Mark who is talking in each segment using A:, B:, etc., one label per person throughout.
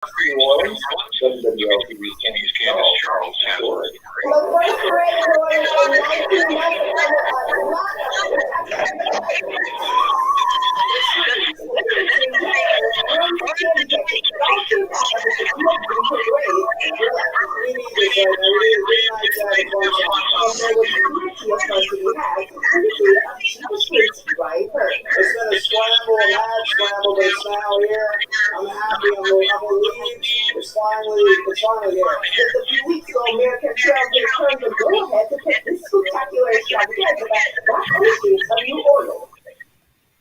A: New Orleans, WWLTV's Candace Charles Story. It's been a scramble, a mad scramble, but it's now here. I'm happy. I'm relieved. It's finally here.
B: Just a few weeks ago, Medicare turned the go-ahead to pick this spectacular extravaganza back on the streets of New Orleans.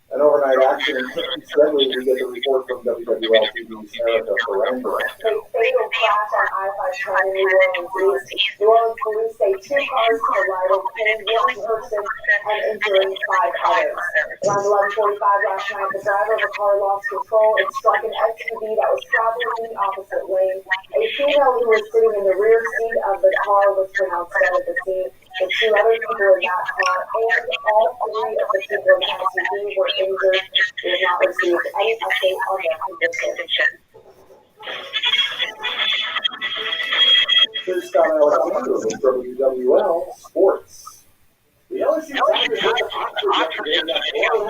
A: An overnight action in Sunseri, we get the report from WWLTV's Erica Ferrando.
B: Fatal crash on I-5 in New Orleans East. New Orleans police say 2 cars collided, killing 1 person and injuring 5 others. Around 11:45 last night, the driver of the car lost control and struck an SUV that was traveling in the opposite lane. A female who was sitting in the rear seat of the car was pronounced dead at the scene. The 2 other people in that car and all 3 of the people in the SUV were injured. They have not received any update on their condition.
A: Here's Scott Alexander with WWL Sports. The LSU Tigers hit the Oscars yesterday that Here's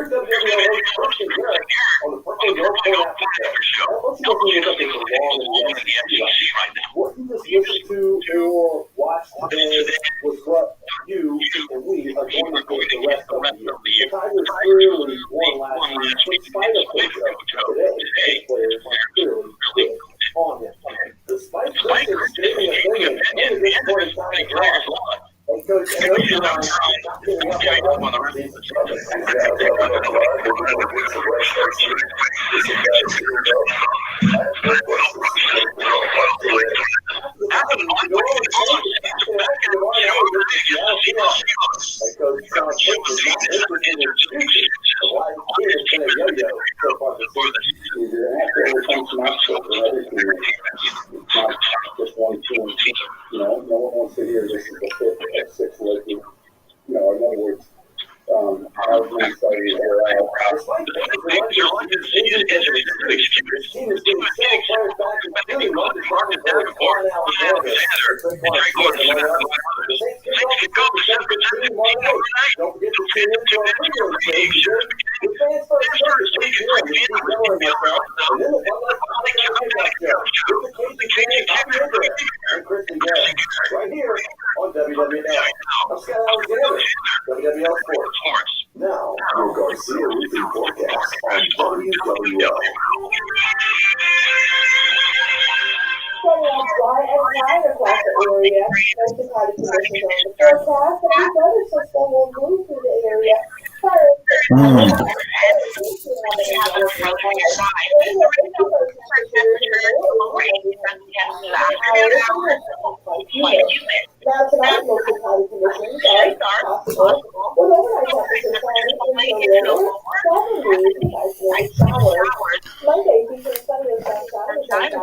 A: WWL first and Garrett on the Purple North Point After Show. Let's look at the long in the SEC right now. What you just listened to or watched today was what you and we are going to do the rest of the year. The Tigers clearly won last week in spite of Coach O. Today, players are clearly good on him. Despite Christian stating a opinion, only this point in time is lost. And Coach O is not giving up on the rest of the no one wants to hear this is the 5th of 6 lately. In other words, I was really excited to hear out. Despite the team is getting 7 players back, including Marcus Davenport, Alexander, don't forget to tune in to our video page. The fans first church, and then the Bud Light Show. With the Cajun Fans, and Kristen Garrett, right here on WWL. I'm Scott Alexander, WWL Sports. Now, your Garcia Weekly Forecast on WWL.
B: Dry and dry across the area. Most cloudy conditions on the forecast, and these weather system will move through the area first. Now tonight, local cloudy conditions are possible, with overnight temperatures falling into the lower 70s and isolated showers. Monday features sunny and sunshine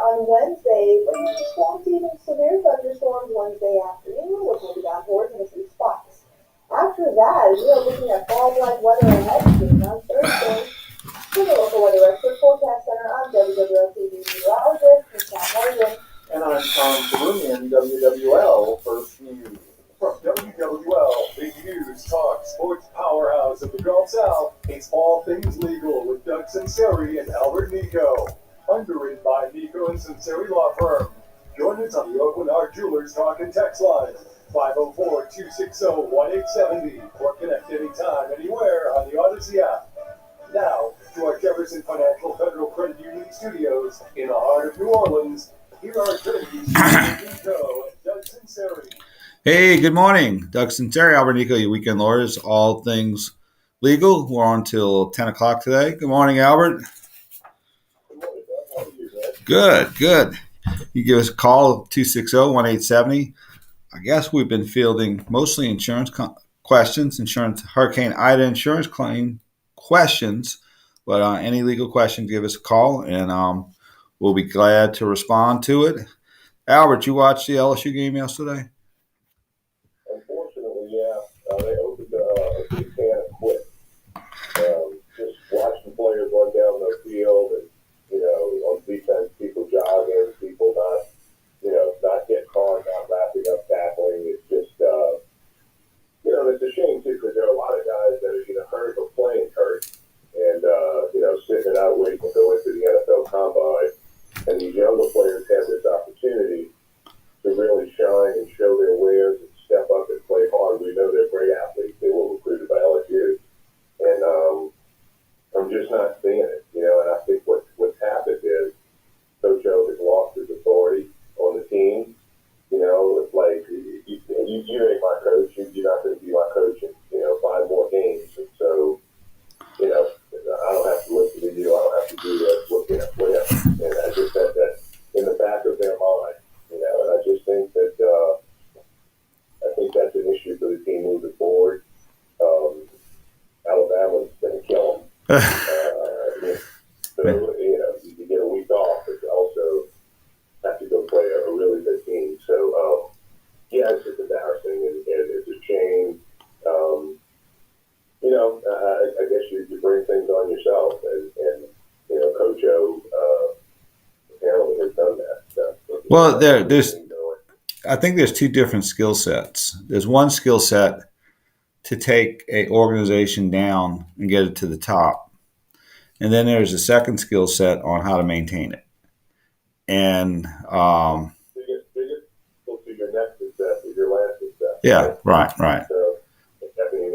B: on Wednesday, bringing swampy and severe thunderstorms Wednesday afternoon, with maybe downpours in a few spots. After that, we are looking at fall-like weather ahead on Thursday. For the local weather expert forecast center, I'm WWL-TV meteorologist Nicaud Morgan.
A: And I'm Tom Kalumian, WWL First News.
C: From WWL, Big News Talk, Sports Powerhouse of the Gulf South, it's All Things Legal with Doug Sunseri and Albert Nicaud. Underwritten by Nicaud and Sunseri Law Firm. Join us on the Oakland Art Jewelers Talk and Text Line, 504-260-1870, or connect anytime, anywhere on the Odyssey app. Now, to our Jefferson Financial Federal Credit Union studios in the heart of New Orleans, here are Trinity's Nicaud and Doug Sunseri.
D: Hey, good morning. Doug Sunseri, Albert Nicaud, your weekend lawyers, all things legal. We're on till 10 o'clock today. Good morning, Albert.
C: Good morning, Doug. How are you, Doug?
D: Good. You give us a call, 260-1870. I guess we've been fielding mostly insurance questions, Hurricane Ida insurance claim questions. But any legal questions, give us a call, and we'll be glad to respond to it. Albert, you watched the LSU game yesterday?
A: Unfortunately, yeah. They opened a big can of quit. Just watching players run down the field and, on defense, people jogging, people not getting caught, not wrapping up tackling. It's just, it's a shame, too, because there are a lot of guys that are either hurt or playing hurt and, sitting it out waiting to go into the NFL Combine. And these younger players have this opportunity to really shine and show their wares and step up and play hard. We know they're great athletes. They were recruited by LSU. And I'm just not seeing it, and I think what's happened is Coach O has lost his authority on the team. It's like, you ain't my coach. You're not going to be my coach in, 5 more games. And so, I don't have to listen to you. I don't have to do this, whatever. And I just had that in the back of their mind, and I just think that, that's an issue for the team moving forward. Alabama's going to kill them. So, you get a week off, but you also have to go play a really good team. So, it's just embarrassing, and it's a shame. I guess you bring things on yourself, and Coach O apparently has done that. So,
D: Well, I think there's 2 different skill sets. There's one skill set to take a organization down and get it to the top. And then there's a second skill set on how to maintain it. And
A: to your next success is your last success.
D: yeah, right.
A: So, I mean,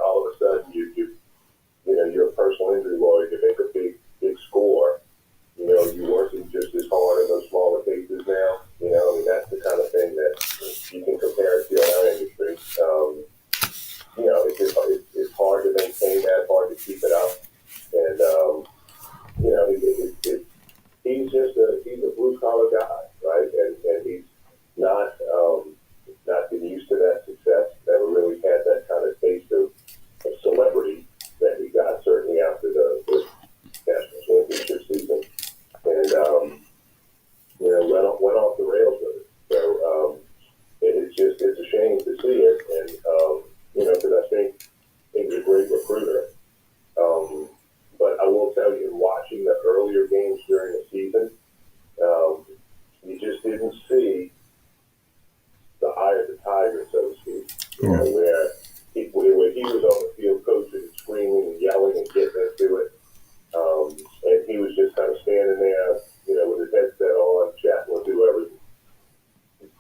A: all of a sudden you're a personal injury lawyer. You make a big score. You're working just as hard in those smaller cases now. That's the kind of thing that you can compare it to our industry. It's hard to maintain that, hard to keep it up, and he's a blue collar guy, right? And he's not been used to that success. Never really had that kind of taste of celebrity that he got certainly after the national championship season, and went off the rails with it. So it's a shame to see it, and because I think he's a great recruiter. But I will tell you, watching the earlier games during the season, you just didn't see the eye of the tiger, so to speak. Where he was on the field coaching and screaming and yelling and getting into it. And he was just kind of standing there, with his headset on, chatting with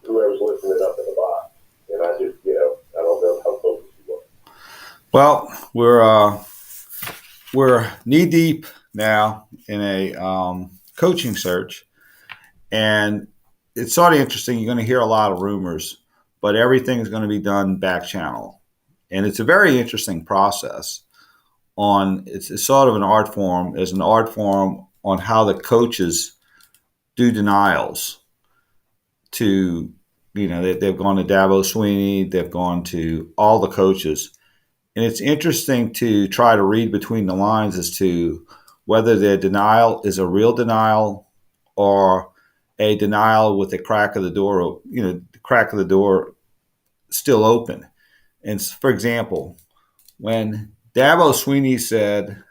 A: whoever's listening up in the box. And I just, I don't know how focused he was.
D: Well, we're knee deep now in a coaching search, and it's sort of interesting. You're going to hear a lot of rumors, but everything is going to be done back channel, and it's a very interesting process. It's sort of an art form. There's an art form on how the coaches do denials to, they've gone to Dabo Sweeney, they've gone to all the coaches. And it's interesting to try to read between the lines as to whether their denial is a real denial or a denial with the crack of the door, the crack of the door still open. And for example, when Dabo Sweeney said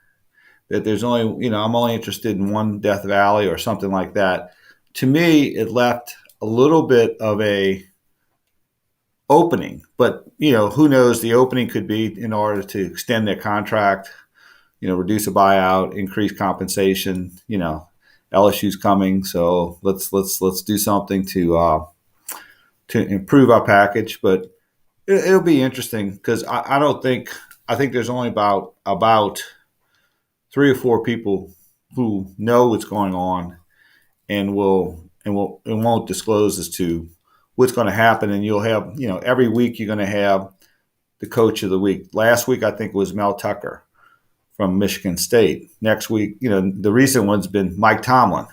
D: that there's only, I'm only interested in one Death Valley or something like that, to me, it left a little bit of a opening, but who knows? The opening could be in order to extend their contract, reduce a buyout, increase compensation. LSU's coming, so let's do something to improve our package. But it'll be interesting because I think there's only about 3 or 4 people who know what's going on and won't disclose as to what's going to happen. And you'll have, every week you're going to have the coach of the week. Last week, I think it was Mel Tucker from Michigan State. Next week, the recent one's been Mike Tomlin.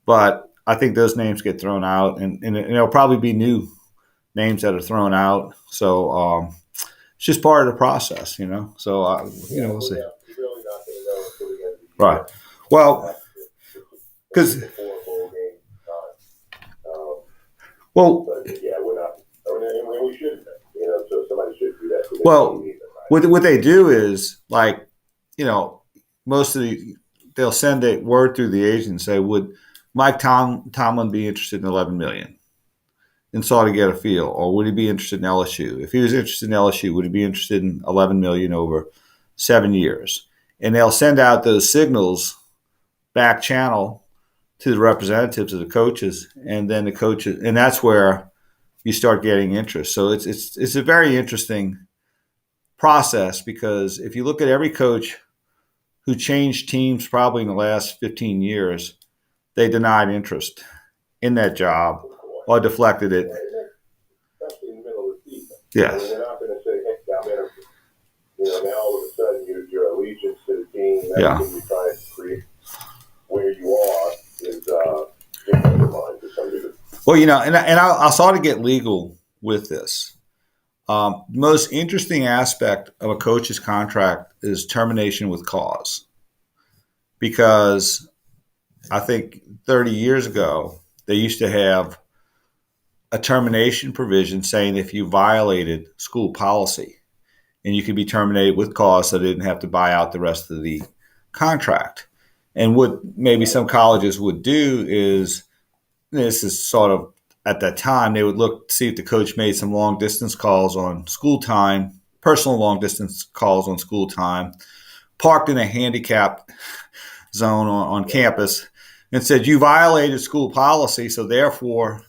D: But I think those names get thrown out, and there'll probably be new names that are thrown out. So it's just part of the process, So, we'll see.
A: You're really not going to know until the end of the year.
D: Right. Well, Because
A: before a bowl game time.
D: well,
A: But yeah, we're not. I mean, we shouldn't. So somebody should do that. So
D: well,
A: either, right?
D: what they do is like, most of they'll send a word through the agent and say, would Mike Tomlin be interested in 11 million? And saw to get a feel, or would he be interested in LSU? If he was interested in LSU, would he be interested in 11 million over 7 years? And they'll send out those signals back channel to the representatives of the coaches, and then the coaches, and that's where you start getting interest. So it's a very interesting process, because if you look at every coach who changed teams probably in the last 15 years, they denied interest in that job or deflected it.
A: Especially in the middle of the season.
D: Yes.
A: They're not going to say, hey, I'm interested. Now all of a sudden your allegiance to the team,
D: Yeah.
A: everything you're trying to create where you are is undermined to some degree.
D: Well, and I'll sort of get legal with this. Most interesting aspect of a coach's contract is termination with cause, because I think 30 years ago they used to have a termination provision saying if you violated school policy, and you could be terminated with cause, so they didn't have to buy out the rest of the contract. And what maybe some colleges would do is, this is sort of at that time, they would look to see if the coach made some long distance calls on school time, personal long distance calls on school time, parked in a handicap zone on campus, and said, you violated school policy, so therefore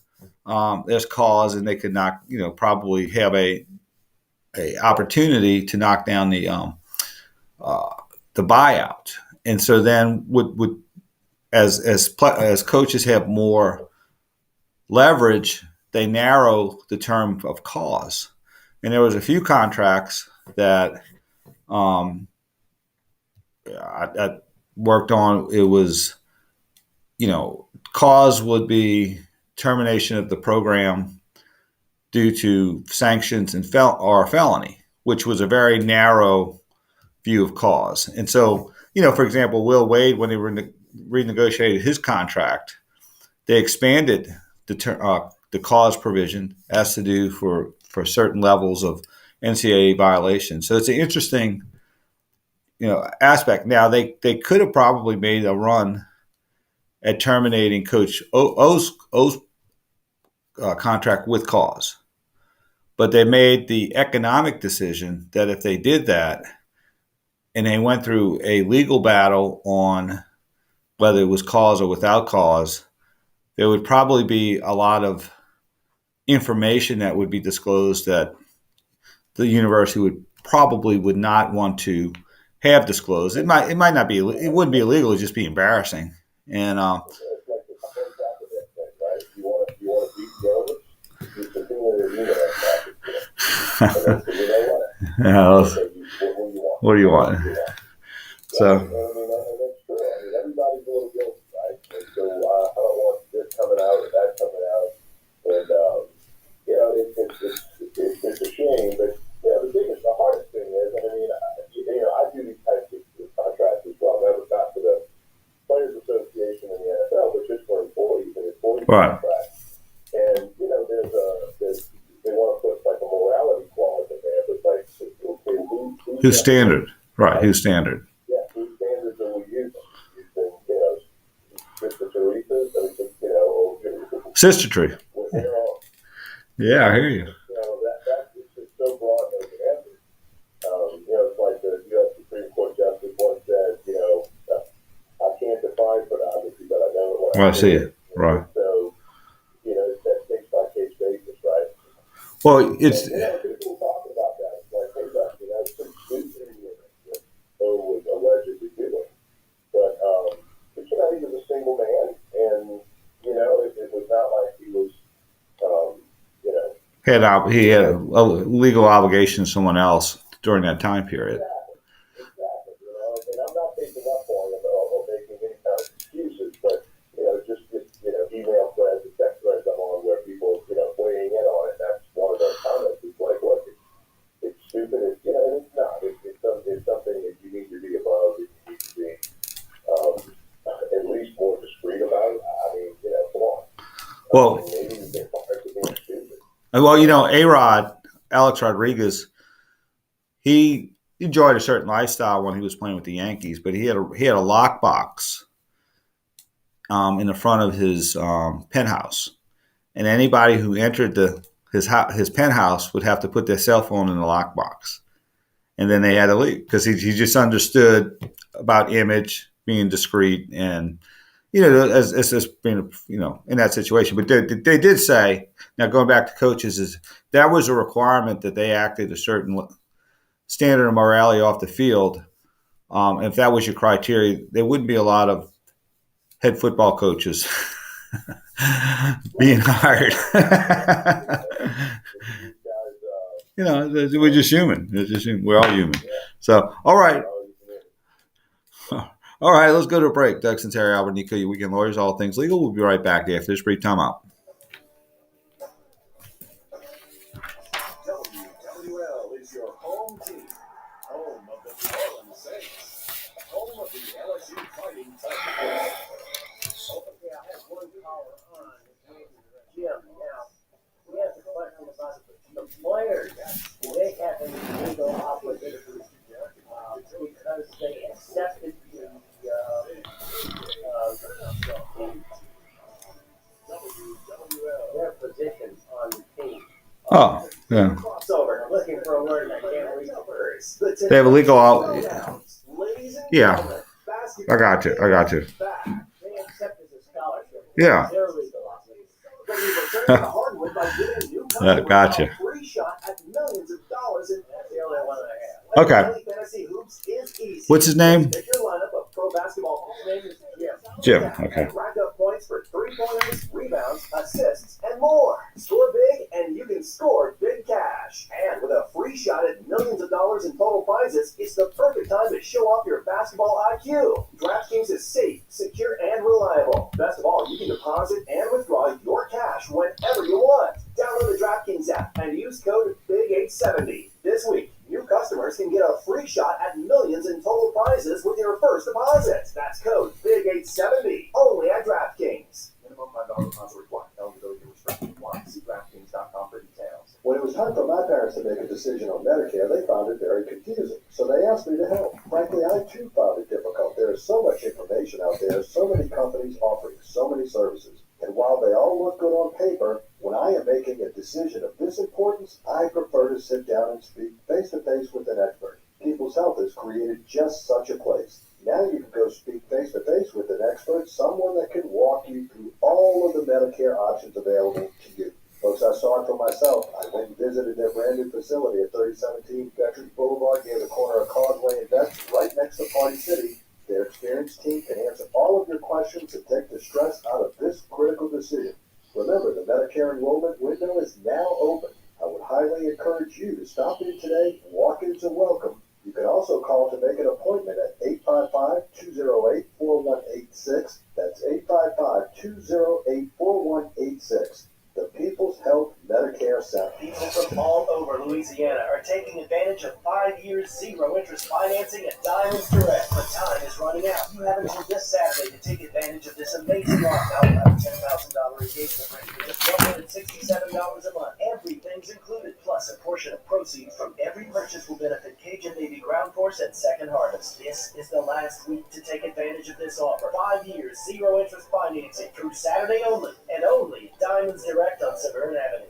D: there's cause, and they could not, probably have a opportunity to knock down the buyout. And so then would as coaches have more leverage, they narrow the term of cause. And there was a few contracts that I worked on. It was, cause would be termination of the program due to sanctions and or felony, which was a very narrow view of cause. And so, for example, Will Wade, when they renegotiated his contract, they expanded the cause provision as to do for certain levels of NCAA violations. So it's an interesting, aspect. Now they could have probably made a run at terminating Coach O's contract with cause, but they made the economic decision that if they did that, and they went through a legal battle on whether it was cause or without cause, there would probably be a lot of information that would be disclosed that the university would not want to have disclosed. It might not be, it wouldn't be illegal, it'd just be embarrassing. And
A: It's like the whole back of that thing, right? You want to beat the others, you continue to do that. And then,
D: what do you want? So.
A: And that's true. Everybody's a little guilty, right? And so I don't want this coming out or that coming out. And, it's a shame. But, the hardest thing is, I do these types of contracts as well. Never got to the Players Association in the NFL, but just for employees and employee contracts. And, they want to put like a morality clause in there, but like, okay,
D: who's standard? Right, who's standard?
A: Yeah, whose standards are we using? Sister Teresa's,
D: Sister Tree. Yeah, I hear you.
A: That's just so broad and open-ended. It's like the U.S. Supreme Court Justice once said, I can't define pornography, but I know what
D: I see it. Right.
A: So, it's that case-by-case basis, right?
D: Well, it's...
A: people talk about that. It's like, hey, that's some stupid that was allegedly doing. But he was a single man, and, it was not like he was,
D: he had a legal obligation to someone else during that time period.
A: Exactly. And I'm not taking up on him or making any kind of excuses, but just email threads and text threads I'm on where people weighing in on it. That's one of those comments. It's like, look, it's stupid. And it's not. It's something that you need to be above. And you need to be at least more discreet about.
D: Well, A-Rod, Alex Rodriguez, he enjoyed a certain lifestyle when he was playing with the Yankees, but he had a lockbox in the front of his penthouse, and anybody who entered his penthouse would have to put their cell phone in the lockbox, and then they had to leave because he just understood about image, being discreet, and as being in that situation. But they did say, now going back to coaches, is that was a requirement that they acted a certain standard of morality off the field. If that was your criteria, there wouldn't be a lot of head football coaches being hired. We're just human. We're all human. So, all right. All right, let's go to a break. Doug Sunseri, Albert Nicaud, your weekend lawyers, all things legal. We'll be right back after this brief time out.
C: WWL is your home team, home of the New Orleans Saints, home of the LSU Fighting Tigers.
E: Yeah, I have one caller on. Jim, now, we have a question about the players. They have an legal obligation because they accepted their position on the team.
D: Oh, yeah.
E: Crossover, looking for a word I can't read the words.
D: They have a legal Yeah. I got you.
E: They accept as a scholarship.
D: Yeah.
E: Their legal
D: Gotcha.
E: free shot at millions of dollars, and that's the only one I have.
D: Okay.
E: Fantasy hoops is easy.
D: What's his name?
E: Pick your lineup of pro basketball. His name is
D: Jim. Okay.
E: Rack up points for 3-pointers, rebounds, assists, and more. Score big, and you can score big cash. And with a free shot at millions of dollars in total prizes, it's the perfect time to show off your basketball IQ. DraftKings is safe, secure, and reliable. Best of all, you can deposit and withdraw your cash whenever you want. Download the DraftKings app and use code BIG870. This week, new customers can get a free shot at millions in total prizes with your first deposit. That's code BIG870, only at DraftKings. Minimum $5 deposit required. Eligibility restrictions apply. See DraftKings.com for details.
C: When it was time for my parents to make a decision on Medicare, they found it very confusing. So they asked me to help. Frankly, I too found it difficult. There is so much information out there, so many companies offering so many services. And while they all look good on paper, when I am making a decision of this importance, I prefer to sit down and speak face-to-face with an expert. People's Health has created just such a place. Now you can go speak face-to-face with an expert, someone that can walk you through all of the Medicare options available to you. Folks, I saw it for myself. I went and visited their brand new facility at 3017 Veterans Boulevard near the corner of Causeway and Vets, right next to Party City. Their experienced team can answer all of your questions and take the stress out of this critical decision. Remember, the Medicare enrollment window is now open. I would highly encourage you to stop in today. Walk-ins are welcome. You can also call to make an appointment at 855-208-4186. That's 855-208-4186. The People's Health Medicare Center.
E: People from all over Louisiana are taking advantage of 5 years zero-interest financing at Diamonds Direct. But time is running out. You have until this Saturday to take advantage of this amazing offer. Now we have a $10,000 engagement ring for just $167 a month. Everything's included, plus a portion of proceeds from every purchase will benefit Cajun Navy Ground Force and Second Harvest. This is the last week to take advantage of this offer. 5 years zero-interest financing through Saturday only, and only at Diamonds Direct on Severn Avenue.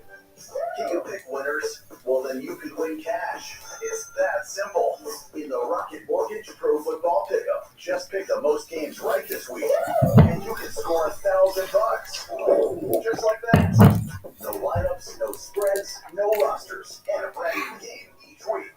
F: Can you pick winners? Well, then you could win cash. It's that simple. In the Rocket Mortgage Pro Football Pickup, just pick the most games right this week, and you can score $1,000. Just like that. No lineups, no spreads, no rosters, and a brand new game each week.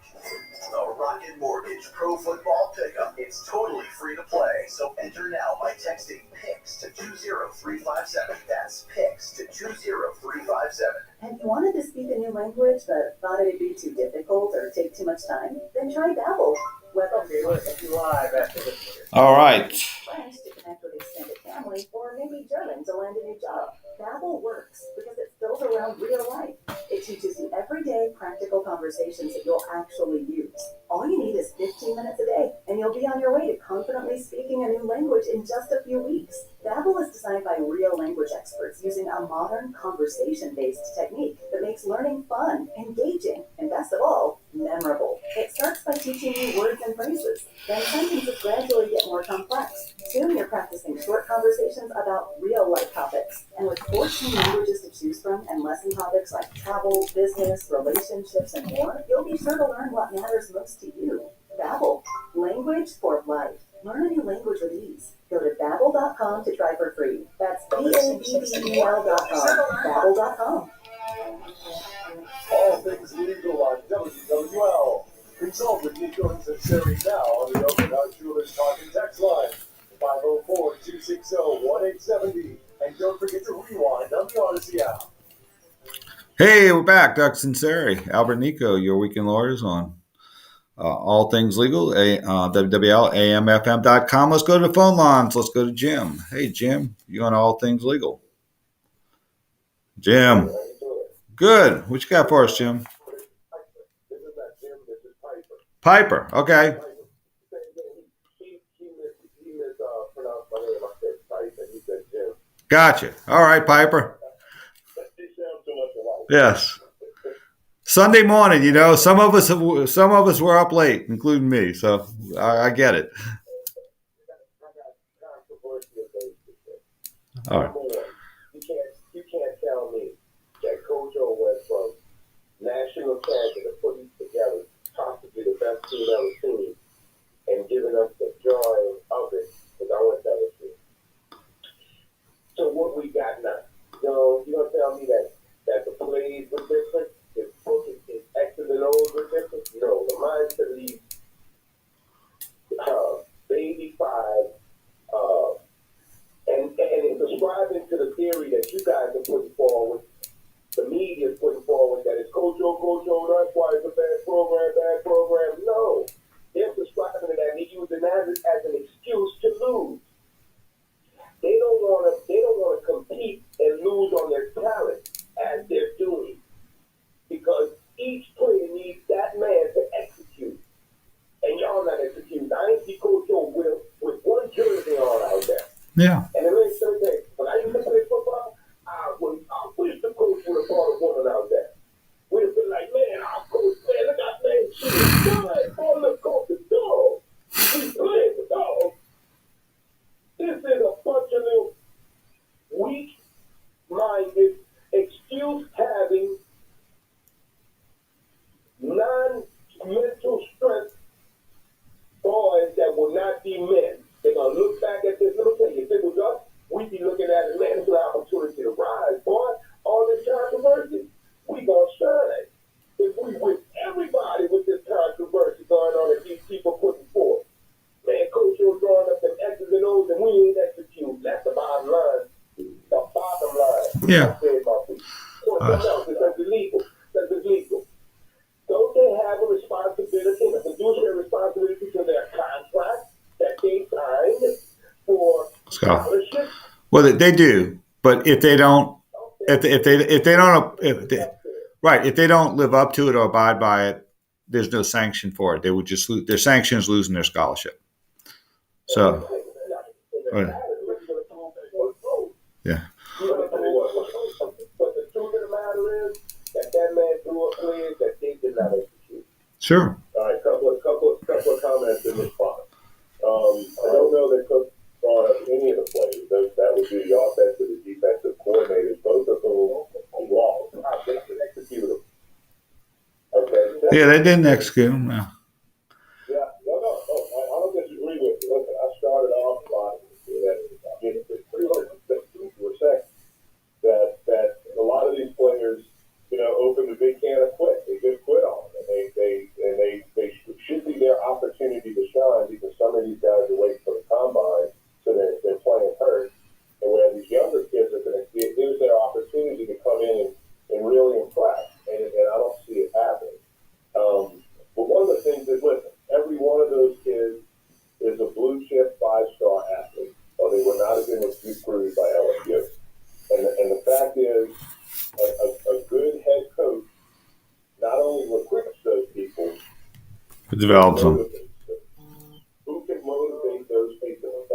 F: The Rocket Mortgage Pro Football Pickup. It's totally free to play, so enter now by texting PICS to 20357. That's PICS to 20357.
B: Have you wanted to speak a new language but thought it'd be too difficult or take too much time? Then try Babbel.
E: Okay, we'll take you live after this.
D: All right.
B: French to connect with extended family, or maybe German to land a new job. Babbel works because it's built around real life. It teaches you everyday practical conversations that you'll actually use. All you need is 15 minutes a day, and you'll be on your way to confidently speaking a new language in just a few weeks.
G: Babbel is designed by real language experts using a modern conversation-based technique that makes learning fun, engaging, and best of all, memorable. It starts by teaching you words and phrases, then sentences gradually get more complex. Soon you're practicing short conversations about real-life topics. And with 14 languages to choose from and lesson topics like travel, business, relationships, and more, you'll be sure to learn what matters most to you. Babbel, language for life. Learn a new language with ease. Go to Babbel.com to try for free. That's Babbel.com. Babbel.com.
C: All things legal on WWL. Consult with Nicaud and Sunseri now on the Open House Jewelers Talk and Text line, 504-260-1870. And don't forget to rewind on the Odyssey app.
D: Hey, we're back. Doug Sunseri, Albert Nicaud, your weekend lawyers on all things legal, WWL, Let's go to the phone lines. Let's go to Jim. Hey, Jim, you on all things legal? Jim. Good. What you got for us, Jim?
C: This is not Jim, this is
D: Piper.
C: Piper.
D: Okay.
C: He mispronounced my name. I said Piper, and he said Jim.
D: Gotcha. All right, Piper.
C: They sound too much alike.
D: Yes. Sunday morning, some of us were up late, including me, so I get it. All right.
C: You can't tell me that Coach O went from national champion to putting together possibly the best team ever seen and giving us the joy of it, because I went to LSU. So what we got now? You gonna tell me that the plays were different? His X's and O's were different? No, the mindset of these baby five, and in subscribing to the theory that you guys are putting forward, the media is putting forward that it's Coach O, that's why it's a bad program. No, they're subscribing to that and they're using that as an excuse to lose. They don't want to compete and lose on their talent as they're doing, because each player needs that man to execute, and y'all not executing. I ain't see Coach O with one jersey on out there.
D: Yeah.
C: And it makes sense that when I used to play football, I wish the coach would have brought a woman out there. We'd have been like, man, our coach, man, look at that, she was fine. Oh, let's go to the dog. He's playing the dog. This is a bunch of little weak-minded, excuse-having, non-mental strength boys that will not be men. They're going to look back at this little thing. If it was us, we'd be looking at it, man, it's an opportunity to rise, boy. All this controversy, we going to shine. If we with everybody with this controversy going on that these people putting forth, man, Coach was drawing up them X's and O's and we ain't executing. That's the bottom line. The bottom line.
D: Yeah.
C: So it's illegal. That's illegal. Don't they have a responsibility, a fiduciary responsibility to their contract that they signed for scholarship?
D: Well, they do, but if they don't live up to it or abide by it, there's no sanction for it. They would just their sanctions losing their scholarship. So, yeah.
C: But the truth of the matter is that man threw up players that they did not execute.
D: Sure.
C: All right, couple of comments in response. I don't know that Coach brought up any of the players. That would be the offensive and defensive coordinators, both of whom lost. They executed them. Okay.
D: Yeah, they didn't execute them. No.
C: Yeah, no. I don't disagree with you. Listen, I started off by pretty much you were saying that a lot of these players, opened a big can of quit. They just quit on them, and they should be their opportunity to shine, because some of these guys are waiting for the combine, so they're playing hurt, and where these younger kids are going to get, here's their opportunity to come in and really impress, and I don't see it happening. But one of the things is, listen, every one of those kids is a blue chip 5-star athlete, or they would not have been recruited by LSU. And the fact is, a good head coach not only recruits those people,
D: It develops them.
C: who can motivate those people,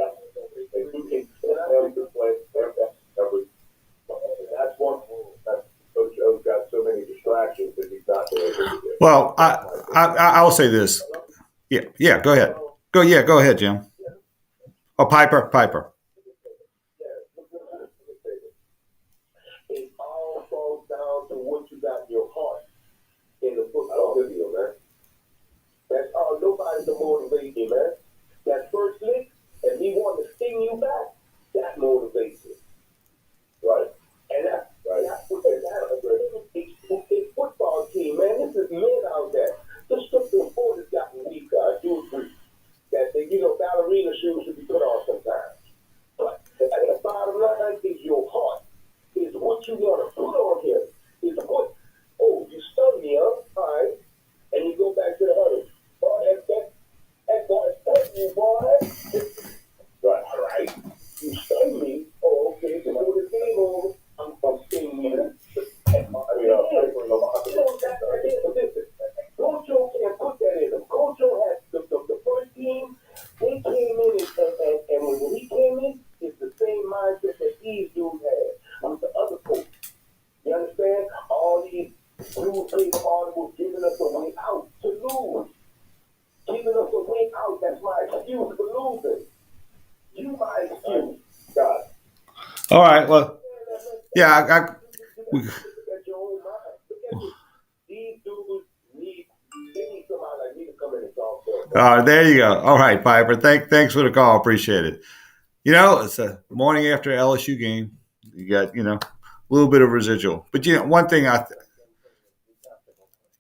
C: and who can get them to
D: Well, I will say this. Yeah. Go ahead. Go ahead, Jim. Oh, Piper.
A: It all falls down to what you got in your heart in the football video, man. That's all. Nobody's to motivate you, man. That first lick and me wanting to sting you back, that motivates you. Right. And that's right. That's what a football team, man. This is men out there. The structural sport has gotten weaker. I do agree that ballerina shoes should be put on sometimes. But the bottom line is your heart. Is what you want to put on him. Is what, you stung me, huh? All right. And you go back to the huddle. Boy, that boy stung you, boy. Right. You stung me. Oh, okay. So when the game over, I'm stinging you. Coach can't put that in him. Coach has the first team. They came in and when he came in, it's the same mindset that these dudes had with the other coach. You understand? All these newspaper articles giving us a way out to lose. Giving us a way out. That's my excuse for losing. You my excuse. God.
D: All right. Well, yeah.
A: These dudes need somebody like me to come in and talk to them.
D: There you go. All right, Piper. Thanks for the call. Appreciate it. It's a morning after LSU game. You got, a little bit of residual. But, one thing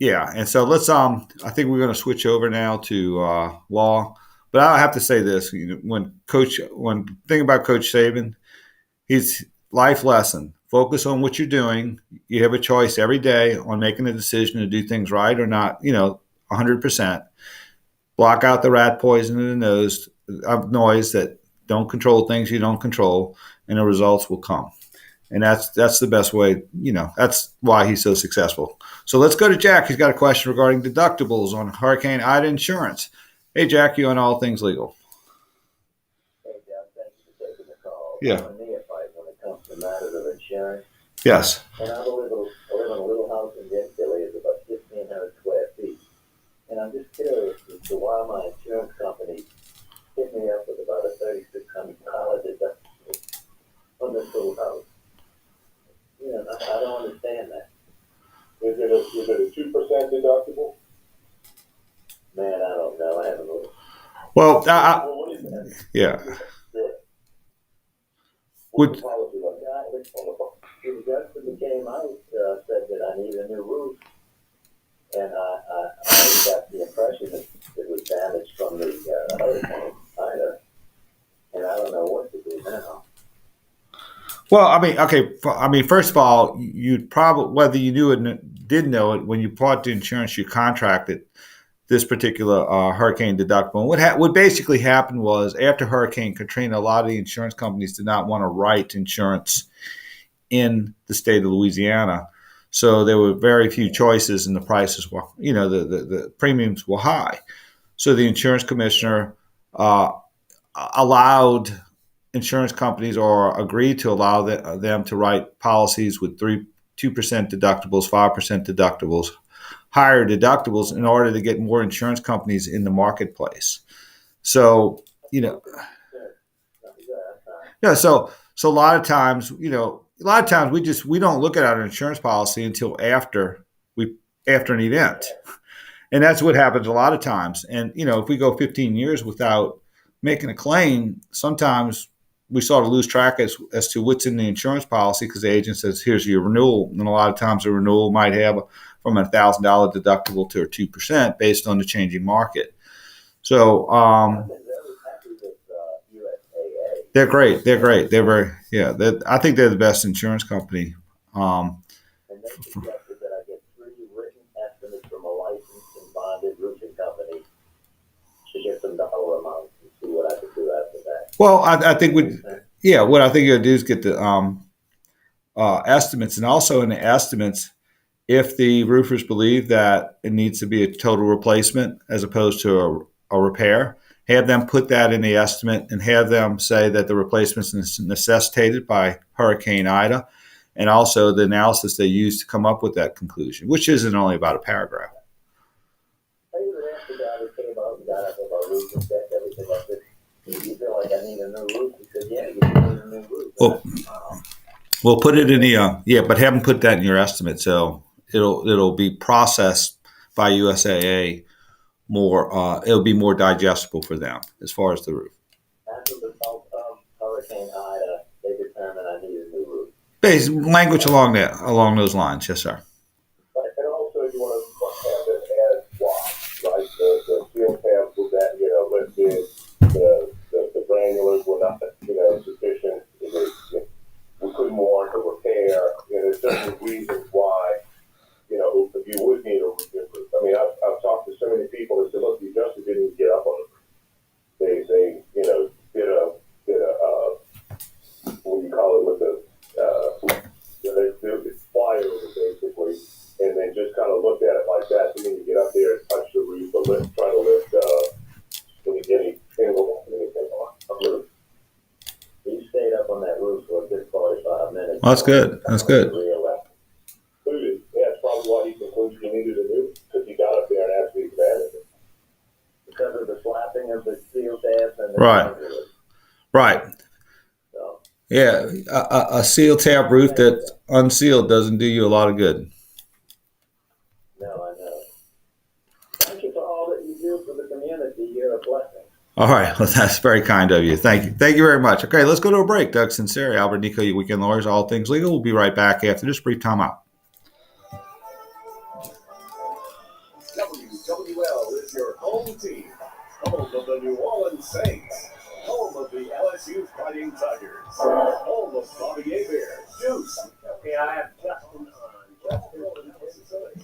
D: and so let's, I think we're going to switch over now to law. But I have to say this, when thinking about Coach Saban, his life lesson, focus on what you're doing. You have a choice every day on making a decision to do things right or not, 100%. Block out the rat poison in the nose of noise that don't control things you don't control, and the results will come. And that's the best way, that's why he's so successful. So let's go to Jack. He's got a question regarding deductibles on Hurricane Ida insurance. Hey, Jack, you on All Things Legal.
H: Hey, John, thank you for taking the call.
D: Yeah.
H: I'm a neophyte when it comes to matters of insurance.
D: Yes.
H: And I live in a little house in Denver. It's about 1,500 square feet. And I'm just curious as to why my insurance company hit me up with about a $3,600 deductible on this little house. I don't understand that.
A: Is it a 2% deductible?
H: Man, I don't know. I haven't looked.
D: Well,
A: What is that?
D: yeah.
A: What's the policy like?
H: The adjuster came out, said that I need a new roof. And I got the impression that it was damaged from the hurricane Ida. And I don't know what to do now.
D: Well, first of all, you'd probably, whether you knew it or didn't know it, when you bought the insurance, you contracted this particular hurricane deductible. And what basically happened was after Hurricane Katrina, a lot of the insurance companies did not want to write insurance in the state of Louisiana. So there were very few choices and the prices were, the premiums were high. So the insurance commissioner allowed insurance companies or agreed to allow them to write policies with 2% deductibles, 5% deductibles, higher deductibles in order to get more insurance companies in the marketplace. So, so a lot of times, we don't look at our insurance policy until after an event. And that's what happens a lot of times. And, if we go 15 years without making a claim, sometimes we sort of lose track as to what's in the insurance policy because the agent says, here's your renewal. And a lot of times the renewal might have from a $1,000 deductible to a 2% based on the changing market. So they're great. They're very, I think they're the best insurance company.
H: And they suggested that I get 3 written estimates from a licensed and bonded roofing company to get some dollar amounts and see what I could do after that.
D: Well, I think what I think you'll do is get the estimates, and also in the estimates, if the roofers believe that it needs to be a total replacement as opposed to a repair, have them put that in the estimate and have them say that the replacement is necessitated by Hurricane Ida, and also the analysis they used to come up with that conclusion, which isn't only about a paragraph.
H: roof and checked everything. I said, "Do you feel like I need a new roof?" He said, "Yeah, you need a new roof."
D: Well, we'll put it in the but have them put that in your estimate, so it'll be processed by USAA more. It'll be more digestible for them as far as the roof.
H: After the Hurricane Ida, they determined I need a new roof.
D: Base language along those lines, yes, sir.
C: And also, you want to have it as swaps, right? The steel tabs with that, lifted, the granulars were not, sufficient. We couldn't warrant a repair. There's certain reasons why, you would need a roof. I mean, I've talked to so many people that said, look, the adjuster didn't even get up on it. They did a what do you call it, with the, they did fly over basically, and then just kind of looked at it like that. So when you get up there and touch the roof, or try to lift any single anything on the roof.
H: He stayed up on that roof for a good 45 minutes.
D: Well, that's good. That's good.
C: Yeah, that's probably why he concludes he needed a new, because he got up there and actually examined it.
H: Because of the slapping of the steel tabs and the
D: Right.
H: So,
D: Yeah, a seal tab roof that's unsealed doesn't do you a lot of good.
H: no, I know. Thank you for all that you do for the community. You're a blessing.
D: All right, well, that's very kind of you. Thank you very much. Okay, let's go to a break. Doug Sunseri, Albert Nicaud, your weekend lawyers, all things legal. We'll be right back after this brief time out.
E: WWL is your home team, home of the New Orleans Saints, home of the LSU Fighting Tigers, home of Bobby Hebert, Juice. Okay, I have Justin on.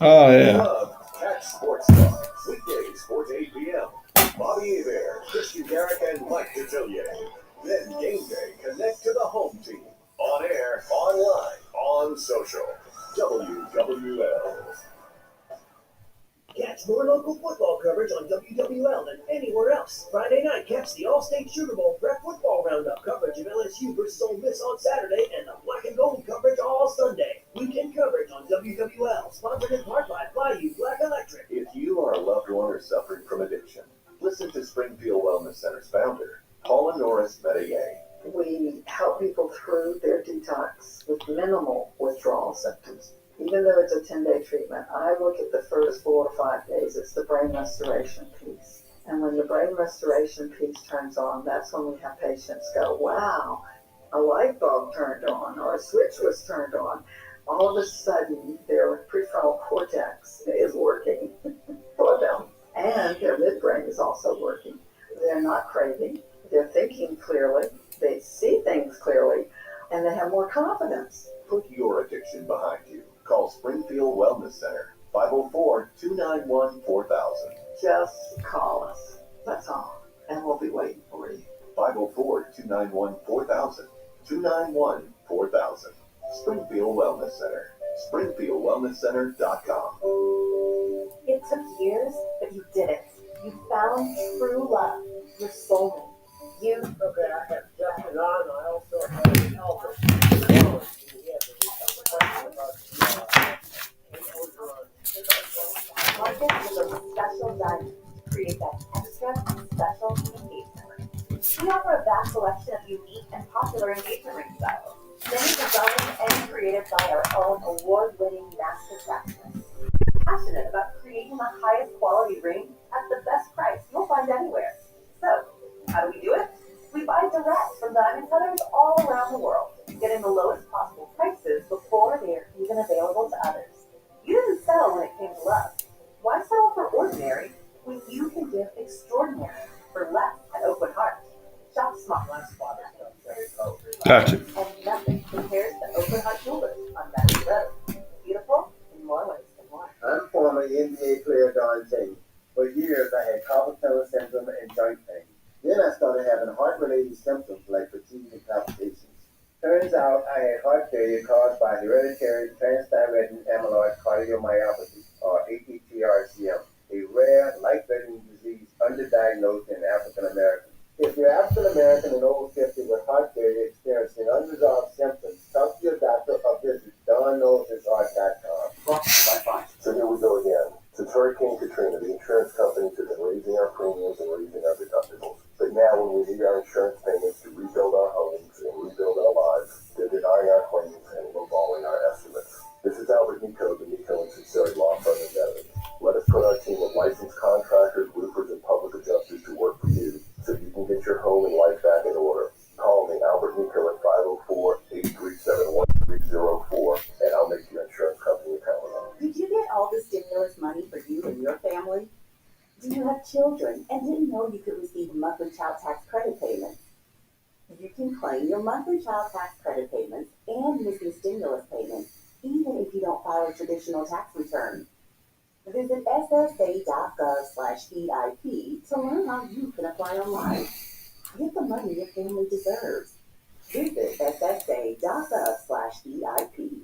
D: Oh, yeah.
E: Love Catch Sports Talk, weekdays 4 to 8 p.m. Bobby Hebert, Christian Garrick, and Mike Detillier. Then game day, connect to the home team. On air, online, on social. WWL.
I: Catch more local football coverage on WWL than anywhere else. Friday night, catch the All-State Sugar Bowl Prep Football Roundup coverage of LSU versus Ole Miss on Saturday and the Black and Gold coverage all Sunday. Weekend coverage on WWL, sponsored in part by Bayou Black Electric.
F: If you are a loved one or suffering from addiction, listen to Springfield Wellness Center's founder, Paula Norris Medellin.
J: We help people through their detox with minimal withdrawal symptoms. Even though it's a 10-day treatment, I look at the first 4 or 5 days. It's the brain restoration piece. And when the brain restoration piece turns on, that's when we have patients go, wow, a light bulb turned on or a switch was turned on. All of a sudden, their prefrontal cortex is working for them. And their midbrain is also working. They're not craving. They're thinking clearly. They see things clearly. And they have more confidence.
F: Put your addiction behind you. Call Springfield Wellness Center, 504-291-4000.
J: Just call us. That's all. And we'll be waiting for you.
F: 504-291-4000. 291-4000. Springfield Wellness Center. SpringfieldWellnessCenter.com.
G: It took years, but you did it. You found true love, your soulmate. You.
I: Okay, I have Justin on. I also have Albert.
G: Market is a special diamond to create that extra special engagement ring. We offer a vast selection of unique and popular engagement ring styles, many designed and created by our own award-winning master craftsmen. We're passionate about creating the highest quality ring at the best price you'll find anywhere. So, how do we do it? We buy direct from diamond cutters all around the world, getting the lowest possible prices before they are even available to others. You didn't settle when it came to love. Why settle for ordinary when you can give extraordinary for less at Open Heart? Shop smart.
D: Gotcha.
G: And nothing compares to Open Heart Jewelers on Baton Road. Beautiful in more ways than one.
K: I'm former NBA player Don Ting. For years, I had carpal tunnel syndrome and joint pain. Then I started having heart-related symptoms like fatigue and palpitations. Turns out I had heart failure caused by hereditary transthyretin amyloid cardiomyopathy, or ATTR-CM, a rare, life-threatening disease underdiagnosed in African Americans. If you're African American and over 50 with heart failure experiencing unresolved symptoms, talk to your doctor or visit DonKnowsHisHeart.com.
C: So here we go again. Since Hurricane Katrina, the insurance companies have been raising our premiums and raising our
G: have children and didn't know you could receive monthly child tax credit payments? You can claim your monthly child tax credit payments and missing stimulus payments, even if you don't file a traditional tax return. Visit ssa.gov/EIP to learn how you can apply online. Get the money your family deserves. Visit ssa.gov/EIP.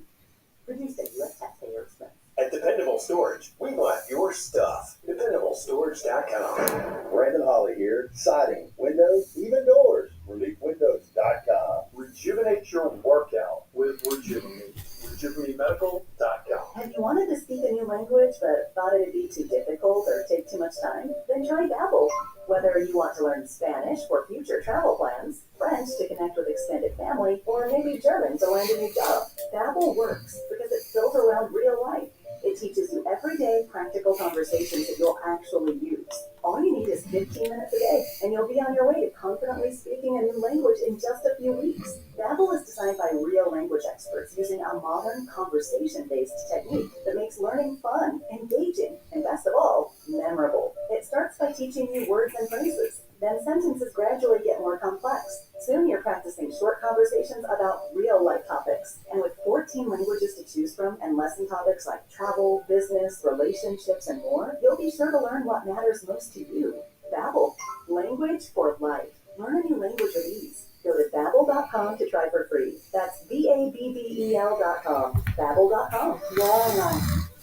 G: Produced at U.S. taxpayer expense.
E: At Dependable Storage, we want your stuff. DependableStorage.com.
F: Brandon Holly here. Siding, windows, even doors. ReliefWindows.com.
C: Rejuvenate your workout with Rejuvenate. RejuvenateMedical.com.
G: Have you wanted to speak a new language but thought it'd be too difficult or take too much time? Then try Babbel. Whether you want to learn Spanish for future travel plans, French to connect with extended family, or maybe German to land a new job, Babbel works because it's built around real life. It teaches you everyday practical conversations that you'll actually use. All you need is 15 minutes a day, and you'll be on your way to confidently speaking a new language in just a few weeks. Babbel is designed by real language experts using a modern conversation-based technique that makes learning fun, engaging, and best of all, memorable. It starts by teaching you words and phrases. Then sentences gradually get more complex. Soon you're practicing short conversations about real-life topics. And with 14 languages to choose from and lesson topics like travel, business, relationships, and more, you'll be sure to learn what matters most to you. Babbel, language for life. Learn a new language with ease. Go to Babbel.com to try for free. That's Babbel.com. Babbel.com.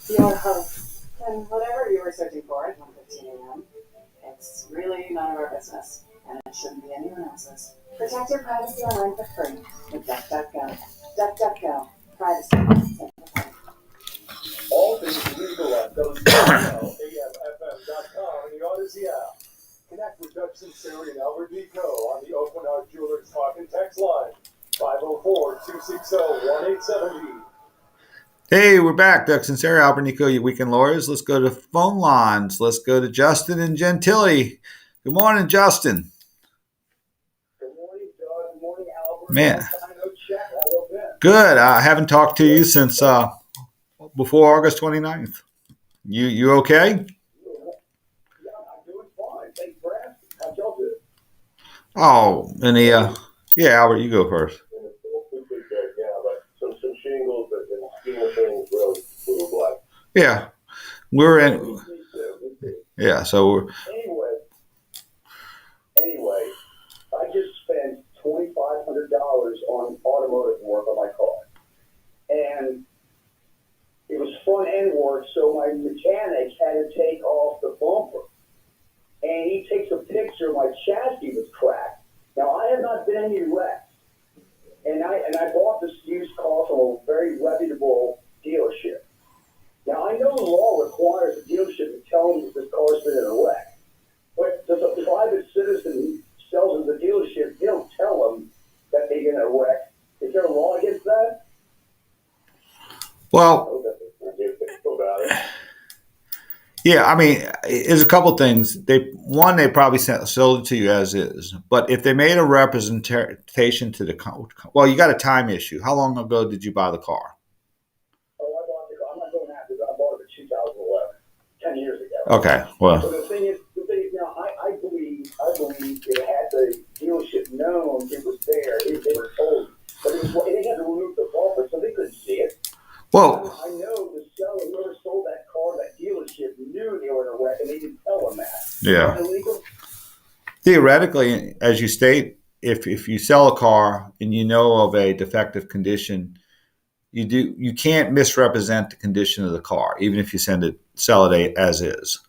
L: Your host. And whatever you were searching for at 1:15 a.m., it's really none of our business, and it shouldn't be anyone else's. Protect your privacy online for free with DuckDuckGo. DuckDuckGo. Privacy.
C: All things legal on WWL.AMFM.com and the Odyssey app. Connect with Doug Sunseri and Albert Nicaud on the Open Heart Jewelers Talk and Text line, 504-260-1870.
D: Hey, we're back. Doug Sunseri, Albert Nicaud, your weekend lawyers. Let's go to phone lines. Let's go to Justin and Gentilly. Good morning, Justin.
C: Good morning, Doug. Good morning, Albert.
D: Man.
C: Check. How you been?
D: Good. I haven't talked to you since before August 29th. You okay?
C: Yeah, I'm doing fine. Thanks for asking. How'd y'all do?
D: Oh, and yeah, Albert, you go first.
C: Some shingles and scheme of things really black.
D: Yeah, we're in. Yeah, so we're.
C: Anyway, I just spent $2,500 on automotive work on my car, and it was front end work. So my mechanic had to take off the bumper, and he takes a picture. My chassis was cracked. Now I have not been in any wrecks. And I bought this used car from a very reputable dealership. Now, I know the law requires the dealership to tell them that this car's been in a wreck. But does a private citizen who sells at the dealership, they don't tell them that they've been in a wreck? Is there a law against that?
D: Well, yeah, I mean, there's a couple things. They probably sold it to you as is. But if they made a representation to the well, you got a time issue. How long ago did you buy the car?
C: Oh, I bought the car. I'm not going after that. I bought it in 2011, 10 years ago.
D: Okay, well.
C: So the thing is now, I believe it had the dealership known it was there. They were told. But they had to remove the bumper, so they couldn't see it.
D: Well,
C: I know the seller, whoever sold that car, that dealership knew they were in a wreck, and they didn't tell them that.
D: Yeah.
C: Is that illegal?
D: Theoretically, as you state, if you sell a car and you know of a defective condition, you can't misrepresent the condition of the car, even if you sell it as is.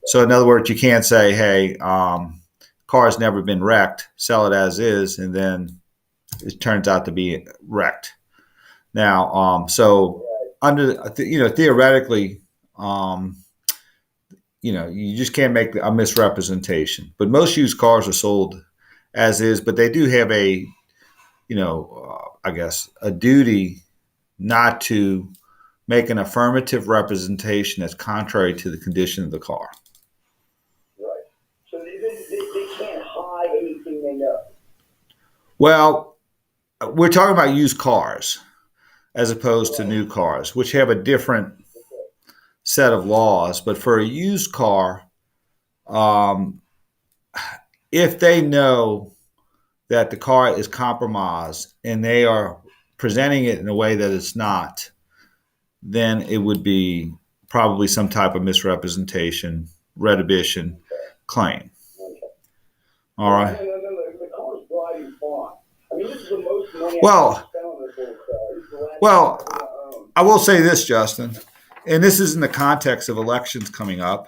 D: So in other words, you can't say, "Hey, car's never been wrecked. Sell it as is," and then it turns out to be wrecked. Now, so under theoretically, you just can't make a misrepresentation. But most used cars are sold as is, but they do have a duty not to make an affirmative representation that's contrary to the condition of the car.
C: Right. So they can't hide anything they know.
D: Well, we're talking about used cars as opposed to new cars, which have a different set of laws. But for a used car, if they know that the car is compromised and they are presenting it in a way that it's not, then it would be probably some type of misrepresentation, retribution claim. All right.
A: The car's driving fine. I mean, this is the most money
D: Well,
A: I've spent on this little car.
D: Well, I will say this, Justin, and this is in the context of elections coming up.